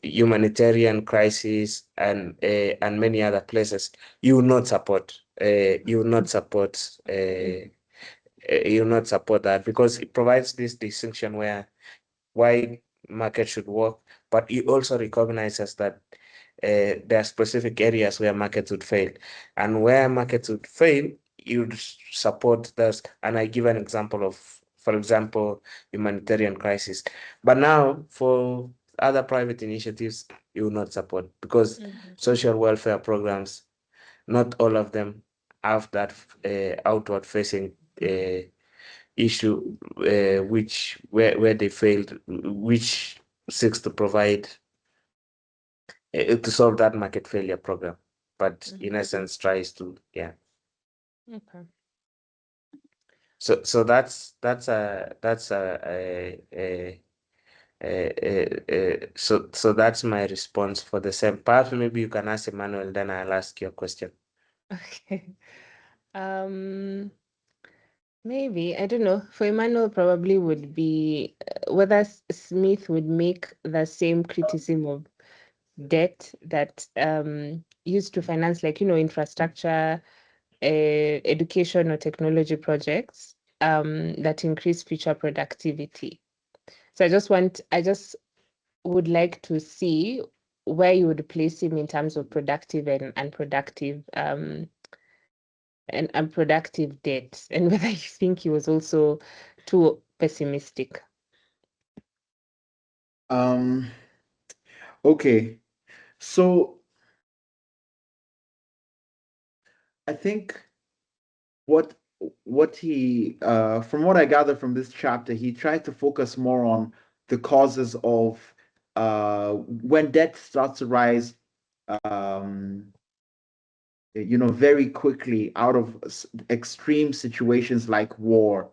humanitarian crisis and many other places, you will not support that, because it provides this distinction where why market should work, but it also recognizes that there are specific areas where markets would fail, and where markets would fail, you would support those. And I give an example of, for example, humanitarian crisis. But now for other private initiatives, you will not support, because social welfare programs, not all of them have that outward facing issue where they failed, which seeks to provide to solve that market failure program, but in essence tries to, yeah. Okay. So that's so that's my response for the same part. Maybe you can ask Emmanuel, then I'll ask your question. Okay. Maybe, I don't know. For Emmanuel, probably would be whether Smith would make the same criticism of debt that used to finance, like, infrastructure, education or technology projects that increase future productivity. So I just would like to see where you would place him in terms of productive and unproductive and unproductive debt, and whether you think he was also too pessimistic. Okay. So I think what he from what I gather from this chapter, he tried to focus more on the causes of when debt starts to rise very quickly out of extreme situations like war.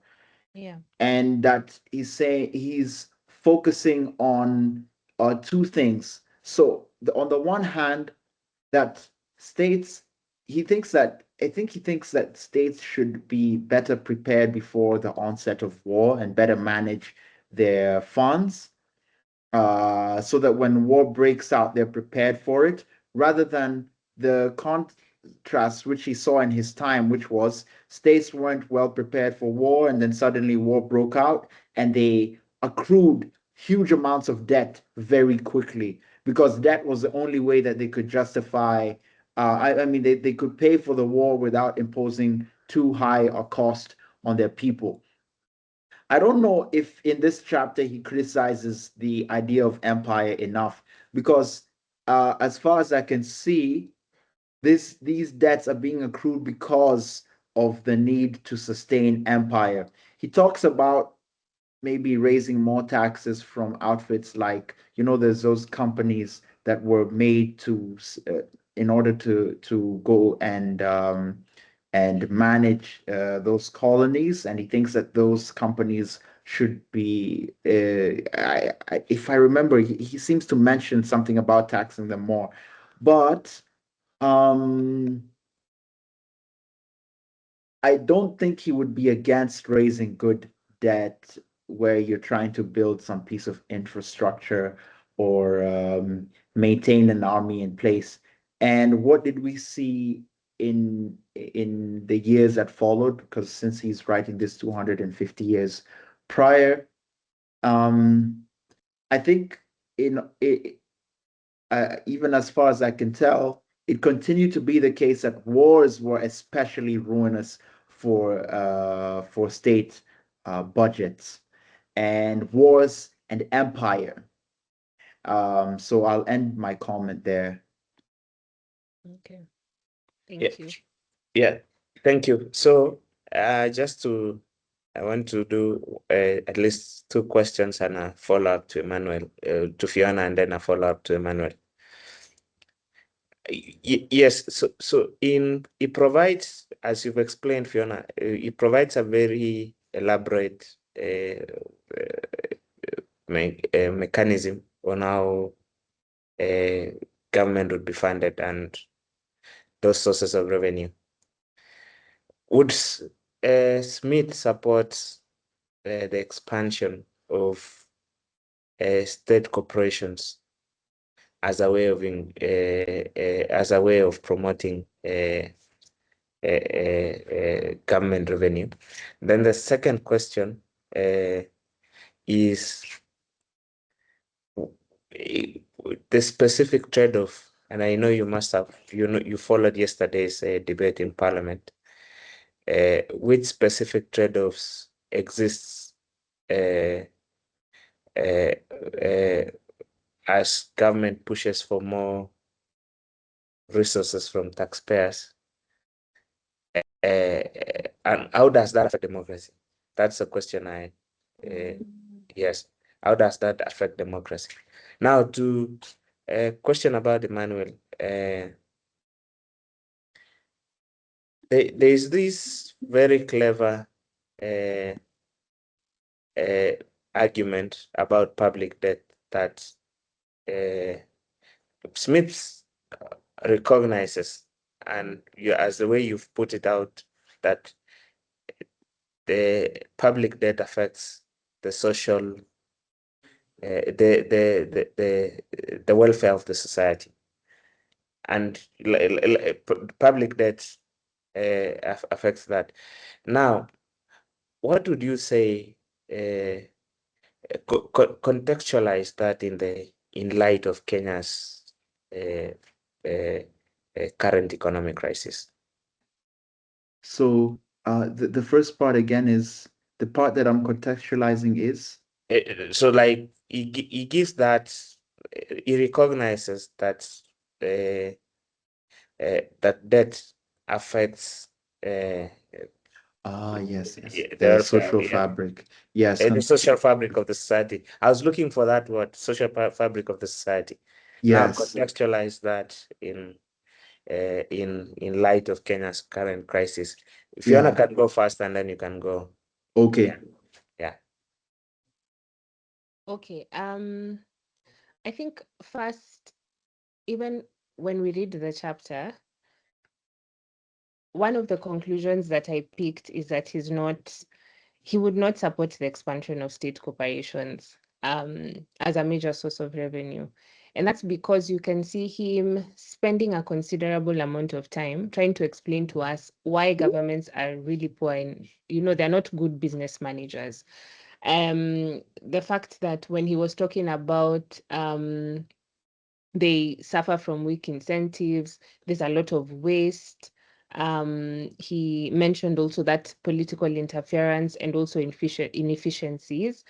Yeah. And that he's focusing on two things. So on the one hand, that states he thinks that states should be better prepared before the onset of war and better manage their funds, so that when war breaks out, they're prepared for it, rather than the contrast which he saw in his time, which was states weren't well prepared for war, and then suddenly war broke out, and they accrued huge amounts of debt very quickly because that was the only way that they could justify. I mean, they could pay for the war without imposing too high a cost on their people. I don't know if in this chapter he criticizes the idea of empire enough because, as far as I can see, these debts are being accrued because of the need to sustain empire. He talks about maybe raising more taxes from outfits like, there's those companies that were made to in order to go and manage those colonies, and he thinks that those companies should be if I remember, he seems to mention something about taxing them more, but um I don't think he would be against raising good debt where you're trying to build some piece of infrastructure or maintain an army in place. And what did we see in the years that followed? Because since he's writing this 250 years prior, um, I think in it, even as far as I can tell, it continued to be the case that wars were especially ruinous for state budgets and wars and empire. So I'll end my comment there. Okay. Yeah, Thank you. yeah, thank you. So I want to do at least two questions and a follow-up to Emmanuel, to Fiona, and then a follow-up to Emmanuel. Yes, so it provides, as you've explained, Fiona, it provides a very elaborate mechanism on how government would be funded and those sources of revenue. Would Smith support the expansion of state corporations as a way of promoting government revenue? Then the second question is the specific trade-off, and I know you must have, you followed yesterday's debate in Parliament. Which specific trade-offs exists as government pushes for more resources from taxpayers? And how does that affect democracy? That's a question yes. How does that affect democracy? Now to a question about Emmanuel. There is this very clever argument about public debt that Smith recognizes, and as the way you've put it out, that the public debt affects the social, the welfare of the society, and public debt affects that. Now, what would you say? Contextualize that in light of Kenya's uh, uh, current economic crisis. So the first part again is the part that I'm contextualizing is So, like, he gives that, he recognizes that that debt affects yes, the the welfare, social fabric. Yes, the social fabric of the society. I was looking for that word, social fabric of the society. Now, yes, contextualize that in light of Kenya's current crisis. Fiona yeah. can go first, and then you can go. Okay. Yeah. Okay. I think first, even when we read the chapter, one of the conclusions that I picked is that he would not support the expansion of state corporations as a major source of revenue. And that's because you can see him spending a considerable amount of time trying to explain to us why governments are really poor and, they're not good business managers. The fact that when he was talking about they suffer from weak incentives, there's a lot of waste. He mentioned also that political interference and also inefficiencies.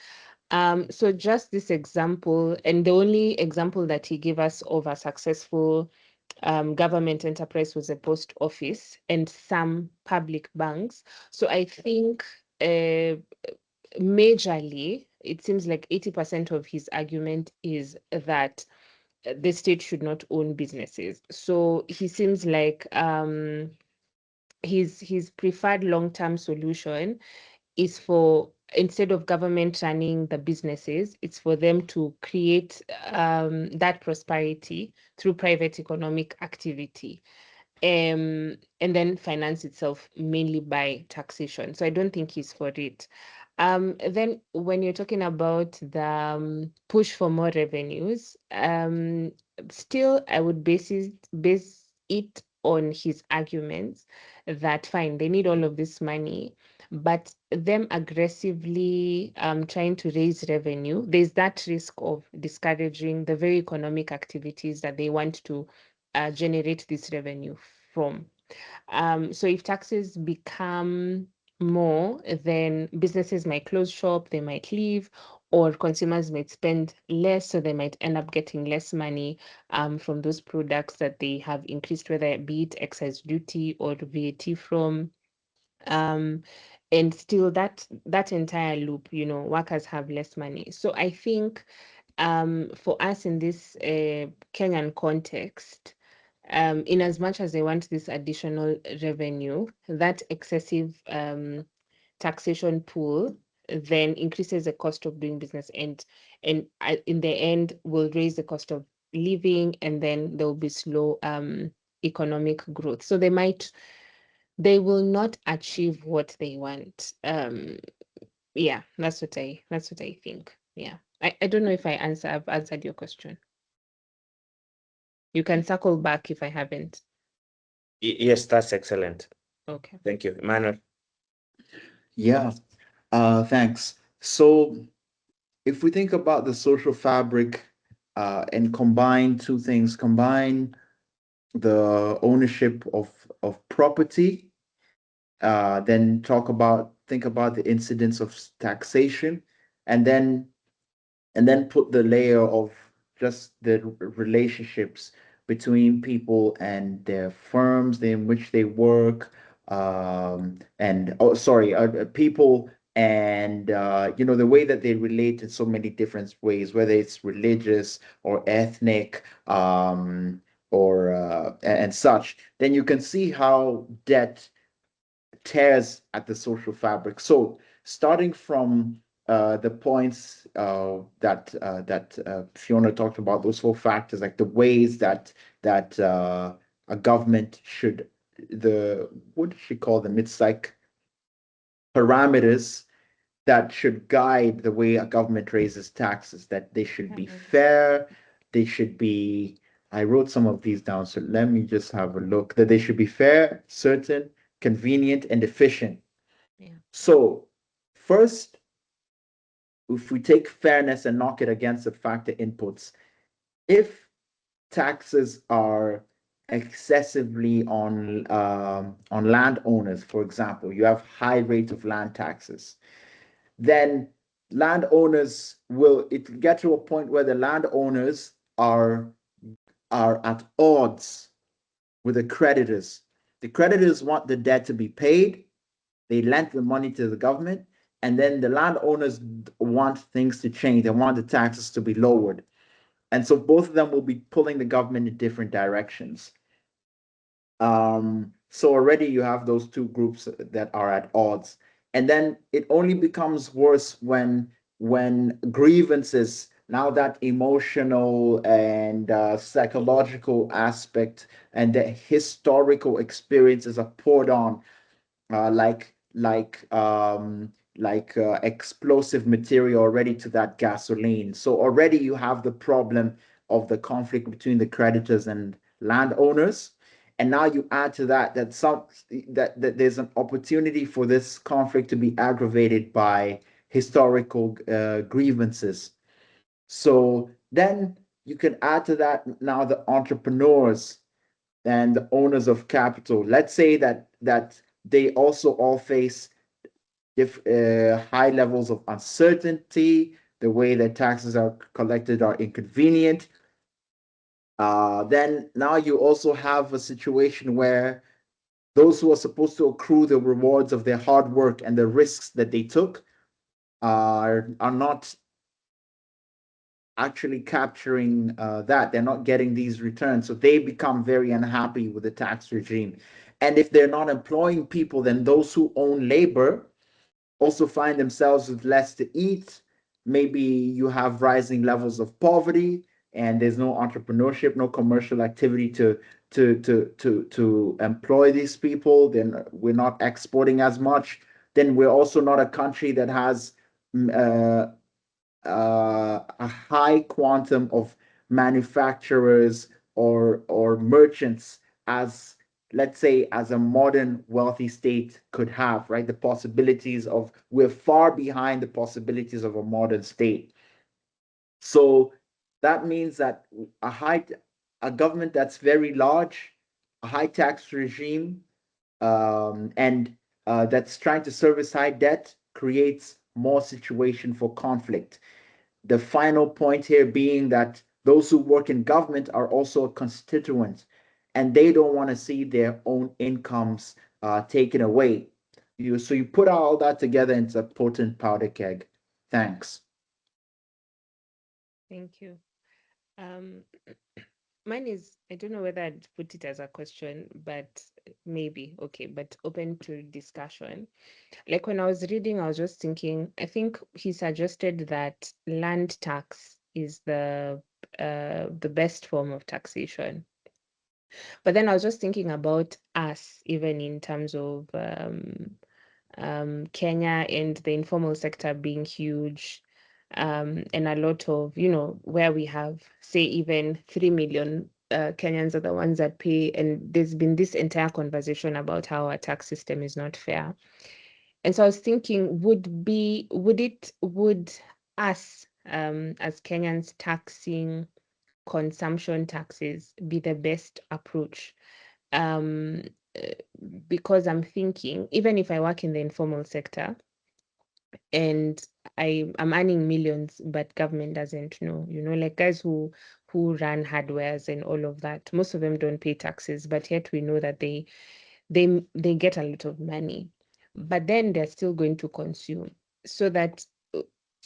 So just this example, and the only example that he gave us of a successful government enterprise was a post office and some public banks. So I think majorly, it seems like 80% of his argument is that the state should not own businesses. So he seems like his preferred long-term solution is for, instead of government running the businesses, it's for them to create that prosperity through private economic activity, and then finance itself mainly by taxation. So I don't think he's for it. Then when you're talking about the push for more revenues, still I would base it on his arguments that fine, they need all of this money, but them aggressively trying to raise revenue, there's that risk of discouraging the very economic activities that they want to generate this revenue from. So if taxes become more, then businesses might close shop, they might leave, or consumers might spend less, so they might end up getting less money from those products that they have increased, whether it be it excise duty or VAT from. Um, and still that entire loop, workers have less money. So I think for us in this Kenyan context, in as much as they want this additional revenue, that excessive taxation pool then increases the cost of doing business, and in the end will raise the cost of living, and then there will be slow economic growth. So they will not achieve what they want. Yeah, that's what I think. Yeah. I don't know if I've answered your question. You can circle back if I haven't. Yes, that's excellent. Okay. Thank you, Emmanuel. Yeah. Thanks. So if we think about the social fabric and combine two things, combine the ownership of property, then think about the incidence of taxation, and then put the layer of just the relationships between people and their firms in which they work, and oh sorry, people and the way that they relate in so many different ways, whether it's religious or ethnic, or and such, then you can see how debt tears at the social fabric. So starting from the points that Fiona talked about, those four factors, like the ways that a government should what did she call them? It's like parameters that should guide the way a government raises taxes, that they should be fair, they should be, I wrote some of these down, so let me just have a look, that they should be fair, certain, convenient, and efficient. Yeah. So first, if we take fairness and knock it against the factor inputs, if taxes are excessively on landowners, for example, you have high rate of land taxes, then landowners will it get to a point where the landowners are at odds with the creditors. The creditors want the debt to be paid. They lent the money to the government, and then the landowners want things to change. They want the taxes to be lowered. And so both of them will be pulling the government in different directions. So already you have those two groups that are at odds. And then it only becomes worse when grievances, now that emotional and psychological aspect and the historical experiences are poured on, uh, like like um, explosive material already to that gasoline. So already you have the problem of the conflict between the creditors and landowners, and now you add to that that there's an opportunity for this conflict to be aggravated by historical grievances. So then you can add to that now the entrepreneurs and the owners of capital. Let's say that they also all face high levels of uncertainty. The way that taxes are collected are inconvenient. Then now you also have a situation where those who are supposed to accrue the rewards of their hard work and the risks that they took are not actually capturing that. They're not getting these returns. So they become very unhappy with the tax regime. And if they're not employing people, then those who own labor also find themselves with less to eat. Maybe you have rising levels of poverty and there's no entrepreneurship, no commercial activity to employ these people. Then we're not exporting as much. Then we're also not a country that has a high quantum of manufacturers or merchants as, let's say, as a modern wealthy state could have, right? The possibilities of, we're far behind the possibilities of a modern state. So that means that a government that's very large, a high tax regime, and that's trying to service high debt creates more situation for conflict. The final point here being that those who work in government are also a constituent, and they don't want to see their own incomes taken away. So you put all that together into a potent powder keg. Thanks. Thank you. Um, Mine is, I don't know whether I'd put it as a question, but maybe, okay, but open to discussion. Like when I was reading, I was just thinking, I think he suggested that land tax is the best form of taxation. But then I was just thinking about us, even in terms of Kenya and the informal sector being huge, and a lot of, where we have, say, even 3 million Kenyans are the ones that pay. And there's been this entire conversation about how our tax system is not fair. And so I was thinking, would us as Kenyans taxing consumption taxes be the best approach? Um, uh, because I'm thinking, even if I work in the informal sector and I'm earning millions, but government doesn't know, like guys who run hardwares and all of that, most of them don't pay taxes, but yet we know that they get a lot of money, but then they're still going to consume. So that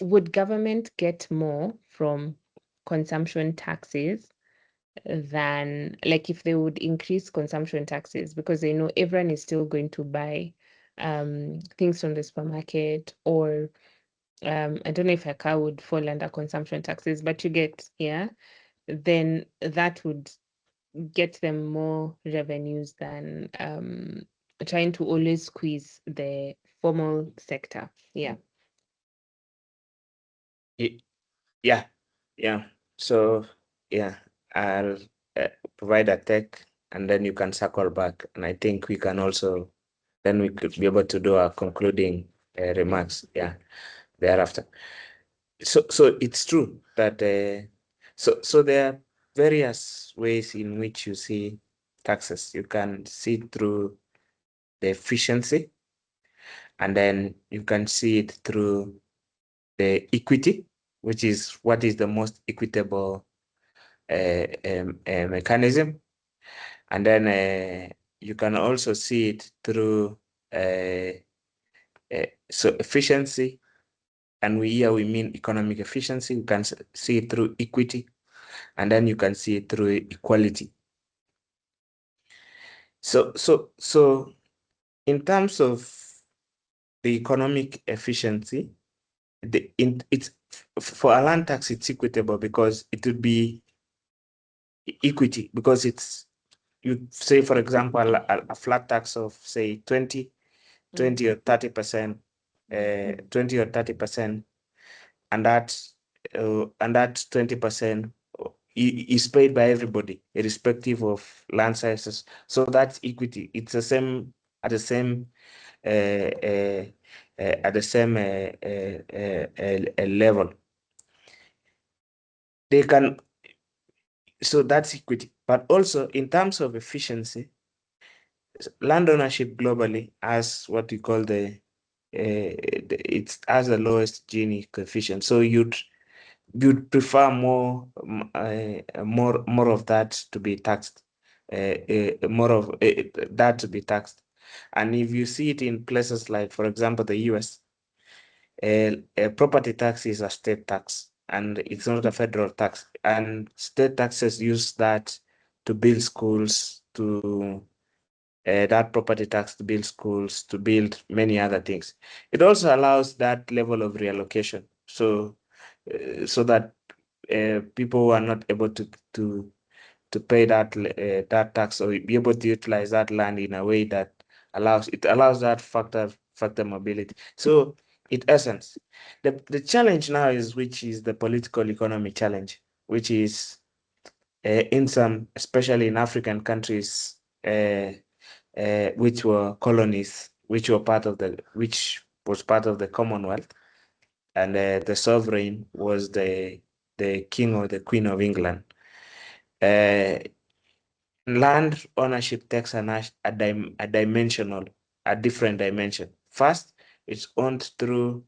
would government get more from consumption taxes than, like, if they would increase consumption taxes because they know everyone is still going to buy things from the supermarket, or I don't know if a car would fall under consumption taxes, but you get, yeah, then that would get them more revenues than trying to always squeeze the formal sector. Yeah. Yeah, yeah. So yeah, I'll provide a tech, and then you can circle back, and I think we can also then we could be able to do our concluding remarks. Yeah, thereafter. So it's true that so there are various ways in which you see taxes. You can see it through the efficiency, and then you can see it through the equity, which is what is the most equitable mechanism. And then you can also see it through so efficiency, and here we mean economic efficiency. You can see it through equity, and then you can see it through equality. So in terms of the economic efficiency, it's for a land tax, it's equitable because it would be equity, because it's, you say, for example, a flat tax of say 20 or 30%, 20 or 30%, and that 20% is paid by everybody, irrespective of land sizes. So that's equity. It's the same at the same level. They can, so that's equity. But also in terms of efficiency, land ownership globally has what we call it has the lowest Gini coefficient. So you'd prefer more of that to be taxed, more of that to be taxed. And if you see it in places like, for example, the US, property tax is a state tax, and it's not a federal tax. And state taxes use that to build schools, to that property tax to build schools, to build many other things. It also allows that level of reallocation, so that people who are not able to pay that tax, or be able to utilize that land in a way that allows that factor mobility. So in essence, the challenge now is, which is the political economy challenge, which is in some, especially in African countries, which were colonies, which was part of the Commonwealth, and the sovereign was the king or the queen of England. Land ownership takes a different dimension. First, it's owned through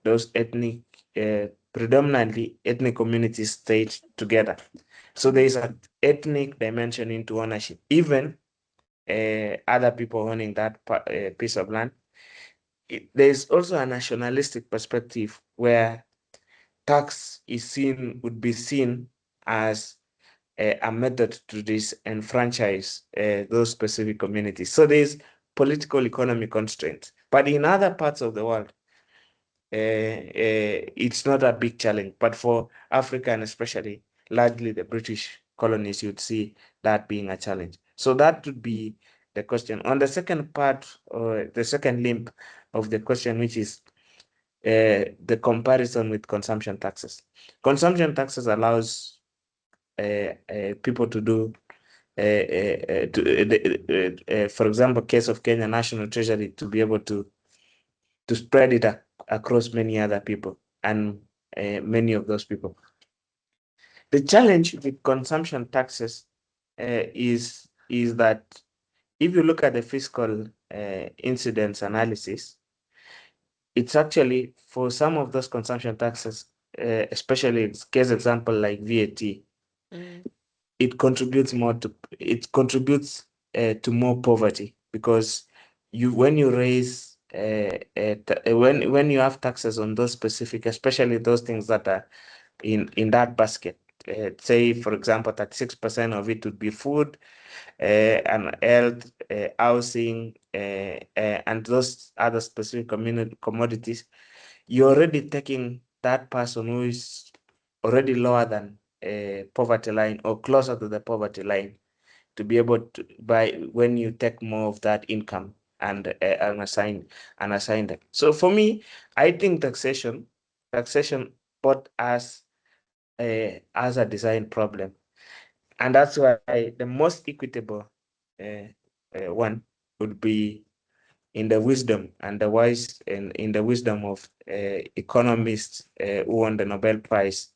those predominantly ethnic communities stayed together. So there is an ethnic dimension into ownership. Even other people owning that piece of land. There's also a nationalistic perspective where tax would be seen as a method to disenfranchise those specific communities. So there's political economy constraints. But in other parts of the world, it's not a big challenge. But for Africa, and especially largely the British colonies, you'd see that being a challenge. So that would be the question. On the second part, or the second limb of the question, which is the comparison with consumption taxes. Consumption taxes allows people to do, for example, case of Kenya National Treasury, to be able to spread it across many other people, and many of those people. The challenge with consumption taxes is that if you look at the fiscal incidence analysis, it's actually, for some of those consumption taxes, especially case example like VAT, it contributes to more poverty, because when you raise when you have taxes on those specific, especially those things that are in that basket, say for example 36% of it would be food, and health, housing, and those other specific commodities, you're already taking that person who is already lower than poverty line or closer to the poverty line, to be able to buy when you take more of that income and assign them. So for me, I think taxation but as a design problem, and that's why the most equitable one would be in the wisdom and the wise and in the wisdom of economists who won the Nobel Prize,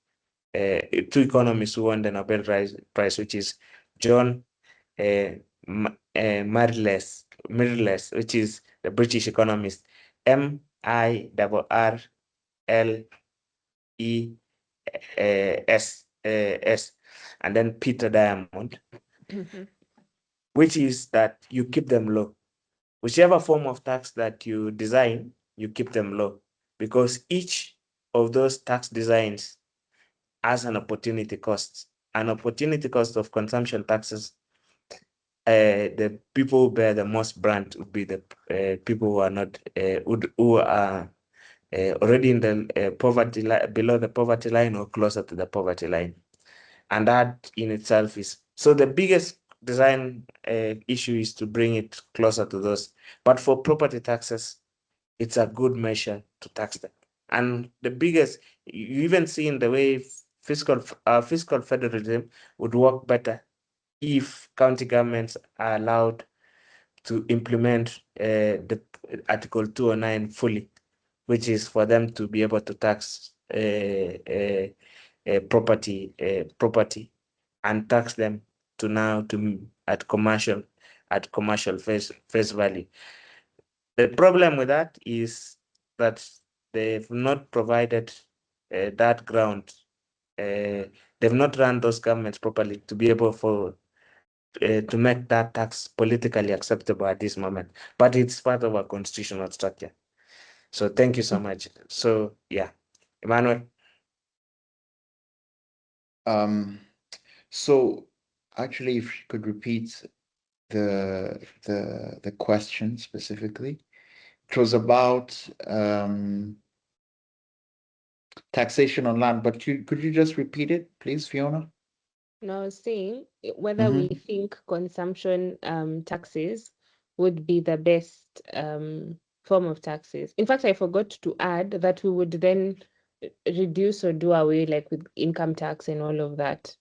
two economists who won the Nobel Prize, which is John Mirrlees, which is the British economist, Mirrlees, and then Peter Diamond, which is that you keep them low. Whichever form of tax that you design, you keep them low, because each of those tax designs has an opportunity cost. An opportunity cost of consumption taxes, the people who bear the most brand would be the people who are not who are already in the poverty line, below the poverty line or closer to the poverty line, and that in itself is so the biggest design issue is to bring it closer to those. But for property taxes, it's a good measure to tax them. And the biggest, you even see in the way fiscal federalism would work better if county governments are allowed to implement the Article 209 fully, which is for them to be able to tax property and tax them to now to at commercial face value. The problem with that is that they've not provided that ground. They've not run those governments properly to be able to make that tax politically acceptable at this moment. But it's part of our constitutional structure. So thank you so much. So yeah, Emmanuel. So actually, if you could repeat the question specifically. It was about taxation on land, but could you just repeat it, please, Fiona? No, I was saying whether we think consumption taxes would be the best form of taxes. In fact, I forgot to add that we would then reduce or do away like with income tax and all of that.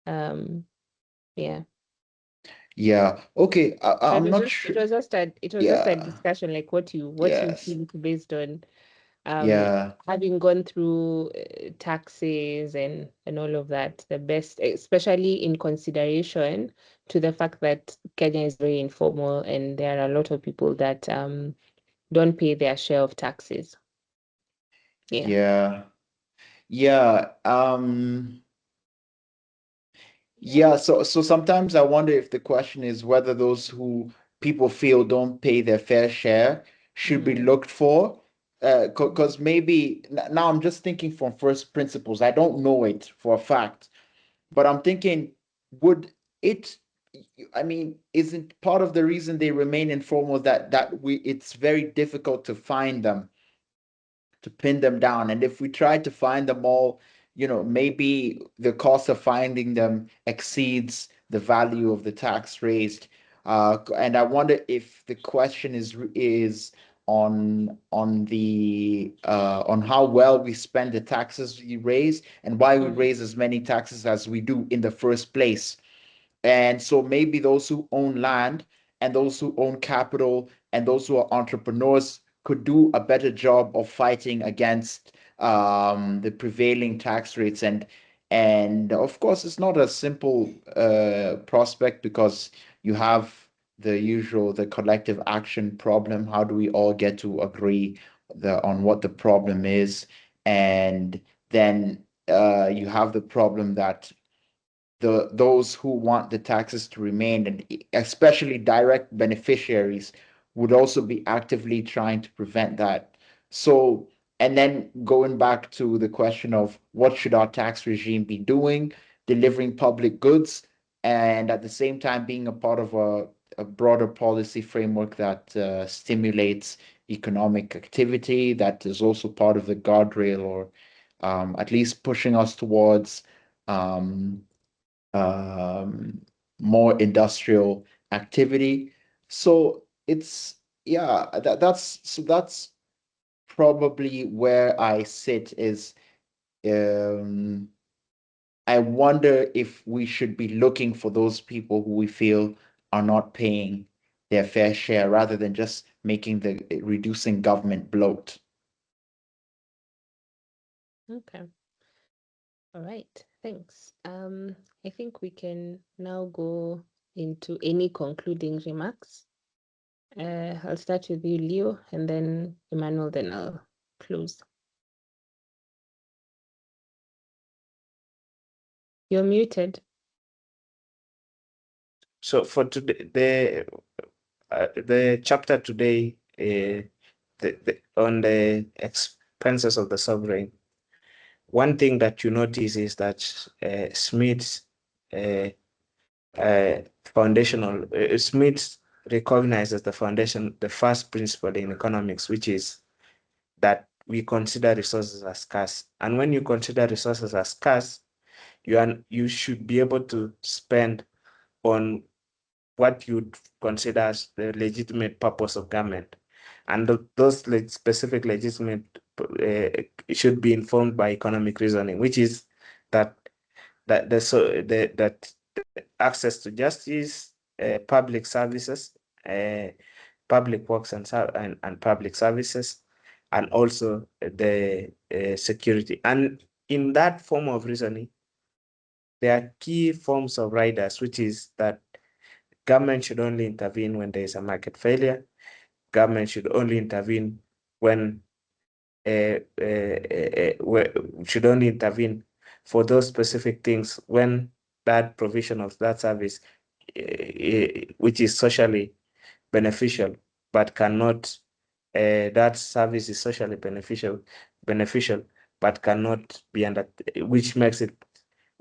Yeah. Yeah. Okay. I'm It was not just sure. it was just a Yeah. discussion like what you Yes. think based on Yeah. having gone through taxes and all of that, the best, especially in consideration to the fact that Kenya is very informal and there are a lot of people that don't pay their share of taxes. Yeah. Yeah. Yeah. Yeah, so sometimes I wonder if the question is whether those who people feel don't pay their fair share should be looked for. Because maybe now I'm just thinking from first principles. I don't know it for a fact, but I'm thinking, would it, I mean, isn't part of the reason they remain informal that it's very difficult to find them, to pin them down. And if we try to find them all, maybe the cost of finding them exceeds the value of the tax raised. And I wonder if the question is on how well we spend the taxes we raise and why we raise as many taxes as we do in the first place. And so maybe those who own land and those who own capital and those who are entrepreneurs could do a better job of fighting against the prevailing tax rates. And of course, it's not a simple prospect because you have the collective action problem. How do we all get to agree on what the problem is? And then you have the problem that those who want the taxes to remain, and especially direct beneficiaries, would also be actively trying to prevent that. So, and then going back to the question of what should our tax regime be doing, delivering public goods, and at the same time being a part of a broader policy framework that stimulates economic activity, that is also part of the guardrail, or at least pushing us towards um, more industrial activity. So it's yeah, that's probably where I sit is um I wonder if we should be looking for those people who we feel are not paying their fair share rather than just making the reducing government bloat. Okay. All right. Thanks. I think we can now go into any concluding remarks. I'll start with you, Leo, and then Emmanuel, then I'll close. You're muted. So for today, the chapter today, on the expenses of the sovereign, one thing that you notice is that Smith's uh, foundational Smith recognizes the foundation, the first principle in economics, which is that we consider resources as scarce. And when you consider resources as scarce, you should be able to spend on what you'd consider as the legitimate purpose of government. And those specific legitimate should be informed by economic reasoning, which is that that access to justice, public services, uh, public works and public services, and also the security. And in that form of reasoning, there are key forms of riders, which is that government should only intervene when there is a market failure. Government should only intervene when should only intervene for those specific things when that provision of that service, which is socially beneficial, but cannot, that service is socially beneficial, but cannot be under, which makes it,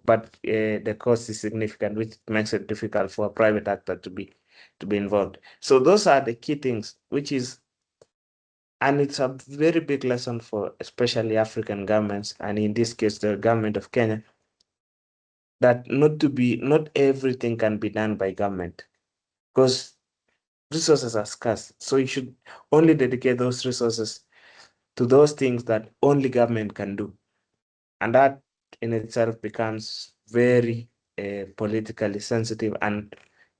but the cost is significant, which makes it difficult for a private actor to be involved. So those are the key things, which is, and it's a very big lesson for especially African governments, and in this case, the government of Kenya, that not everything can be done by government because resources are scarce. So you should only dedicate those resources to those things that only government can do. And that in itself becomes very politically sensitive, and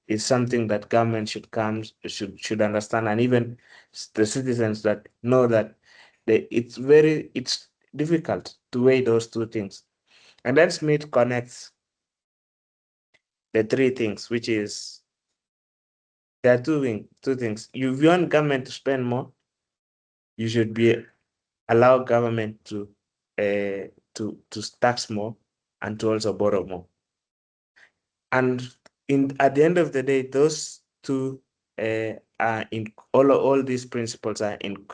is something that government should understand, and even the citizens that know that it's difficult to weigh those two things. And then Smith connects the three things, which is there are two things. If you want government to spend more, you should be allow government to tax more and to also borrow more. And at the end of the day, those two are in all these principles are in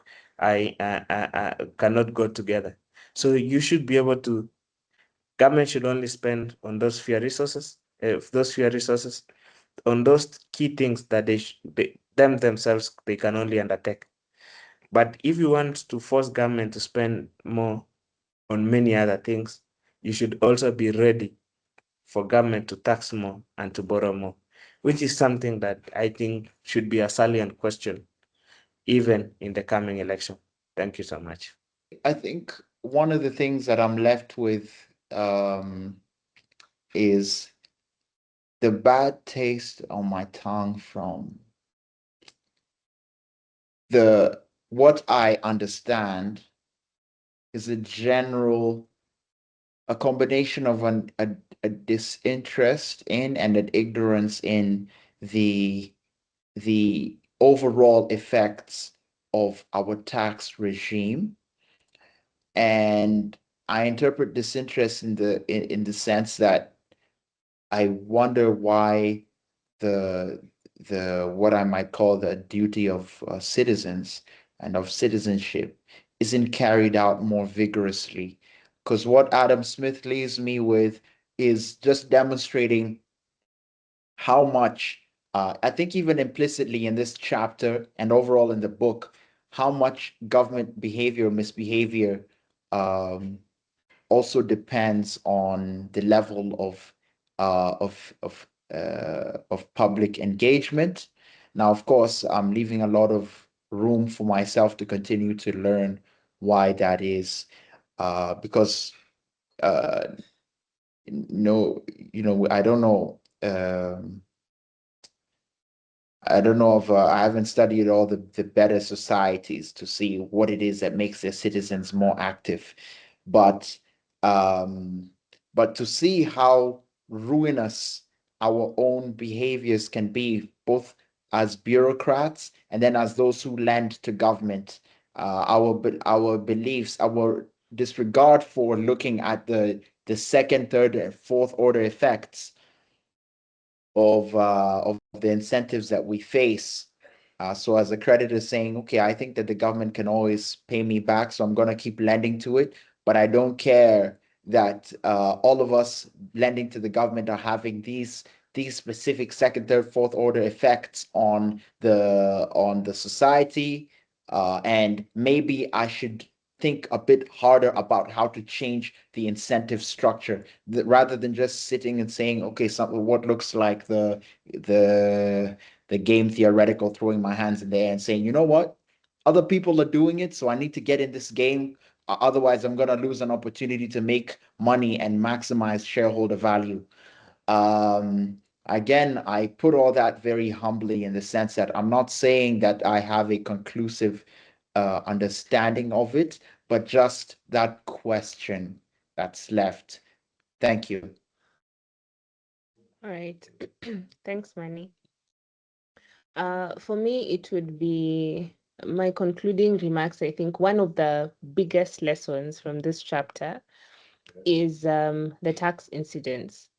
cannot go together. So you should be able to, government should only spend on those fewer resources on those key things that themselves they can only undertake. But if you want to force government to spend more on many other things, you should also be ready for government to tax more and to borrow more, which is something that I think should be a salient question even in the coming election. Thank you so much. I think one of the things that I'm left with is the bad taste on my tongue from the what I understand is a combination of a disinterest in and an ignorance in the the overall effects of our tax regime. And I interpret disinterest in the sense that I wonder why the what I might call the duty of citizens and of citizenship isn't carried out more vigorously. Because what Adam Smith leaves me with is just demonstrating how much, I think even implicitly in this chapter and overall in the book, how much government behavior, misbehavior, also depends on the level of of public engagement. Now, of course, I'm leaving a lot of room for myself to continue to learn why that is, because no, I don't know. I don't know if I haven't studied all the better societies to see what it is that makes their citizens more active, but um, but to see how ruinous our own behaviors can be, both as bureaucrats and then as those who lend to government, our beliefs, our disregard for looking at the second, third, and fourth order effects of the incentives that we face. So as a creditor saying, okay, I think that the government can always pay me back, so I'm going to keep lending to it, but I don't care that all of us lending to the government are having these specific second, third, fourth order effects on the society, and maybe I should think a bit harder about how to change the incentive structure rather than just sitting and saying, okay, what looks like the the game theoretical, throwing my hands in the air and saying, you know what, other people are doing it, so I need to get in this game. Otherwise, I'm gonna lose an opportunity to make money and maximize shareholder value. Again, I put all that very humbly in the sense that I'm not saying that I have a conclusive understanding of it, but just that question that's left. Thank you. All right. Thanks, Manny. For me, it would be my concluding remarks. I think one of the biggest lessons from this chapter is the tax incidents,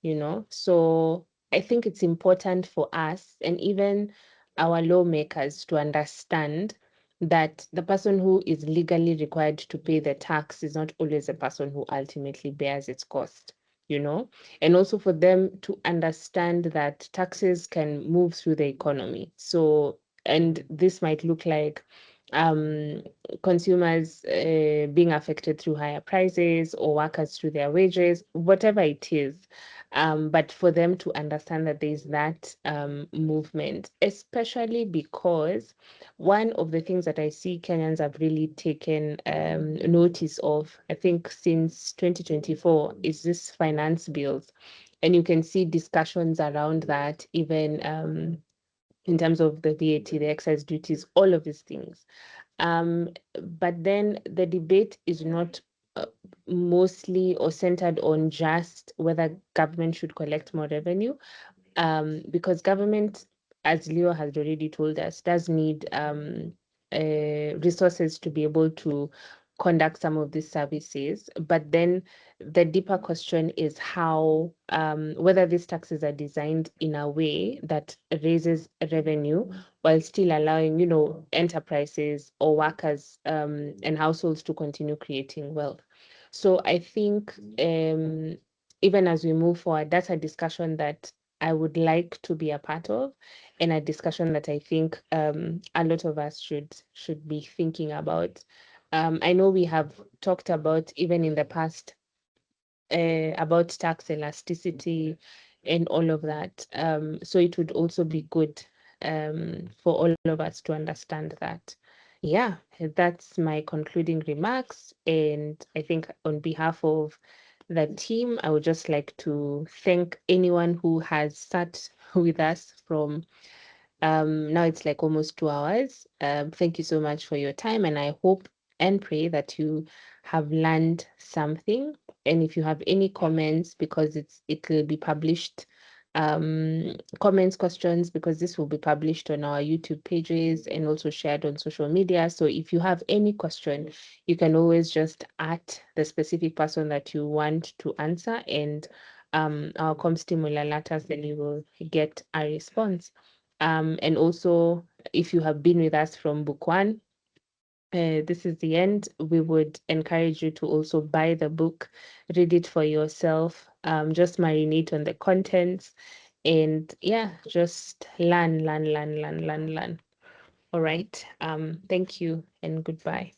So I think it's important for us and even our lawmakers to understand that the person who is legally required to pay the tax is not always the person who ultimately bears its cost, and also for them to understand that taxes can move through the economy. So, and this might look like um, consumers being affected through higher prices or workers through their wages, whatever it is. But for them to understand that there's that movement, especially because one of the things that I see Kenyans have really taken notice of, I think since 2024, is this finance bills. And you can see discussions around that, even in terms of the VAT, the excise duties, all of these things. But then the debate is not uh, mostly or centered on just whether government should collect more revenue, because government, as Leo has already told us, does need resources to be able to conduct some of these services. But then the deeper question is how, whether these taxes are designed in a way that raises revenue while still allowing, enterprises or workers and households to continue creating wealth. So I think even as we move forward, that's a discussion that I would like to be a part of, and a discussion that I think a lot of us should be thinking about. I know we have talked about even in the past about tax elasticity and all of that. So it would also be good for all of us to understand that. Yeah, that's my concluding remarks. And I think on behalf of the team, I would just like to thank anyone who has sat with us from now it's like almost 2 hours. Thank you so much for your time, and I hope and pray that you have learned something. And if you have any comments, because it will be published, comments, questions, because this will be published on our YouTube pages and also shared on social media. So if you have any question, you can always just at the specific person that you want to answer, and our comms team will alert us, and you will get a response. And also, if you have been with us from book one, this is the end. We would encourage you to also buy the book, read it for yourself, just marinate on the contents, and yeah, just learn. All right. Thank you and goodbye.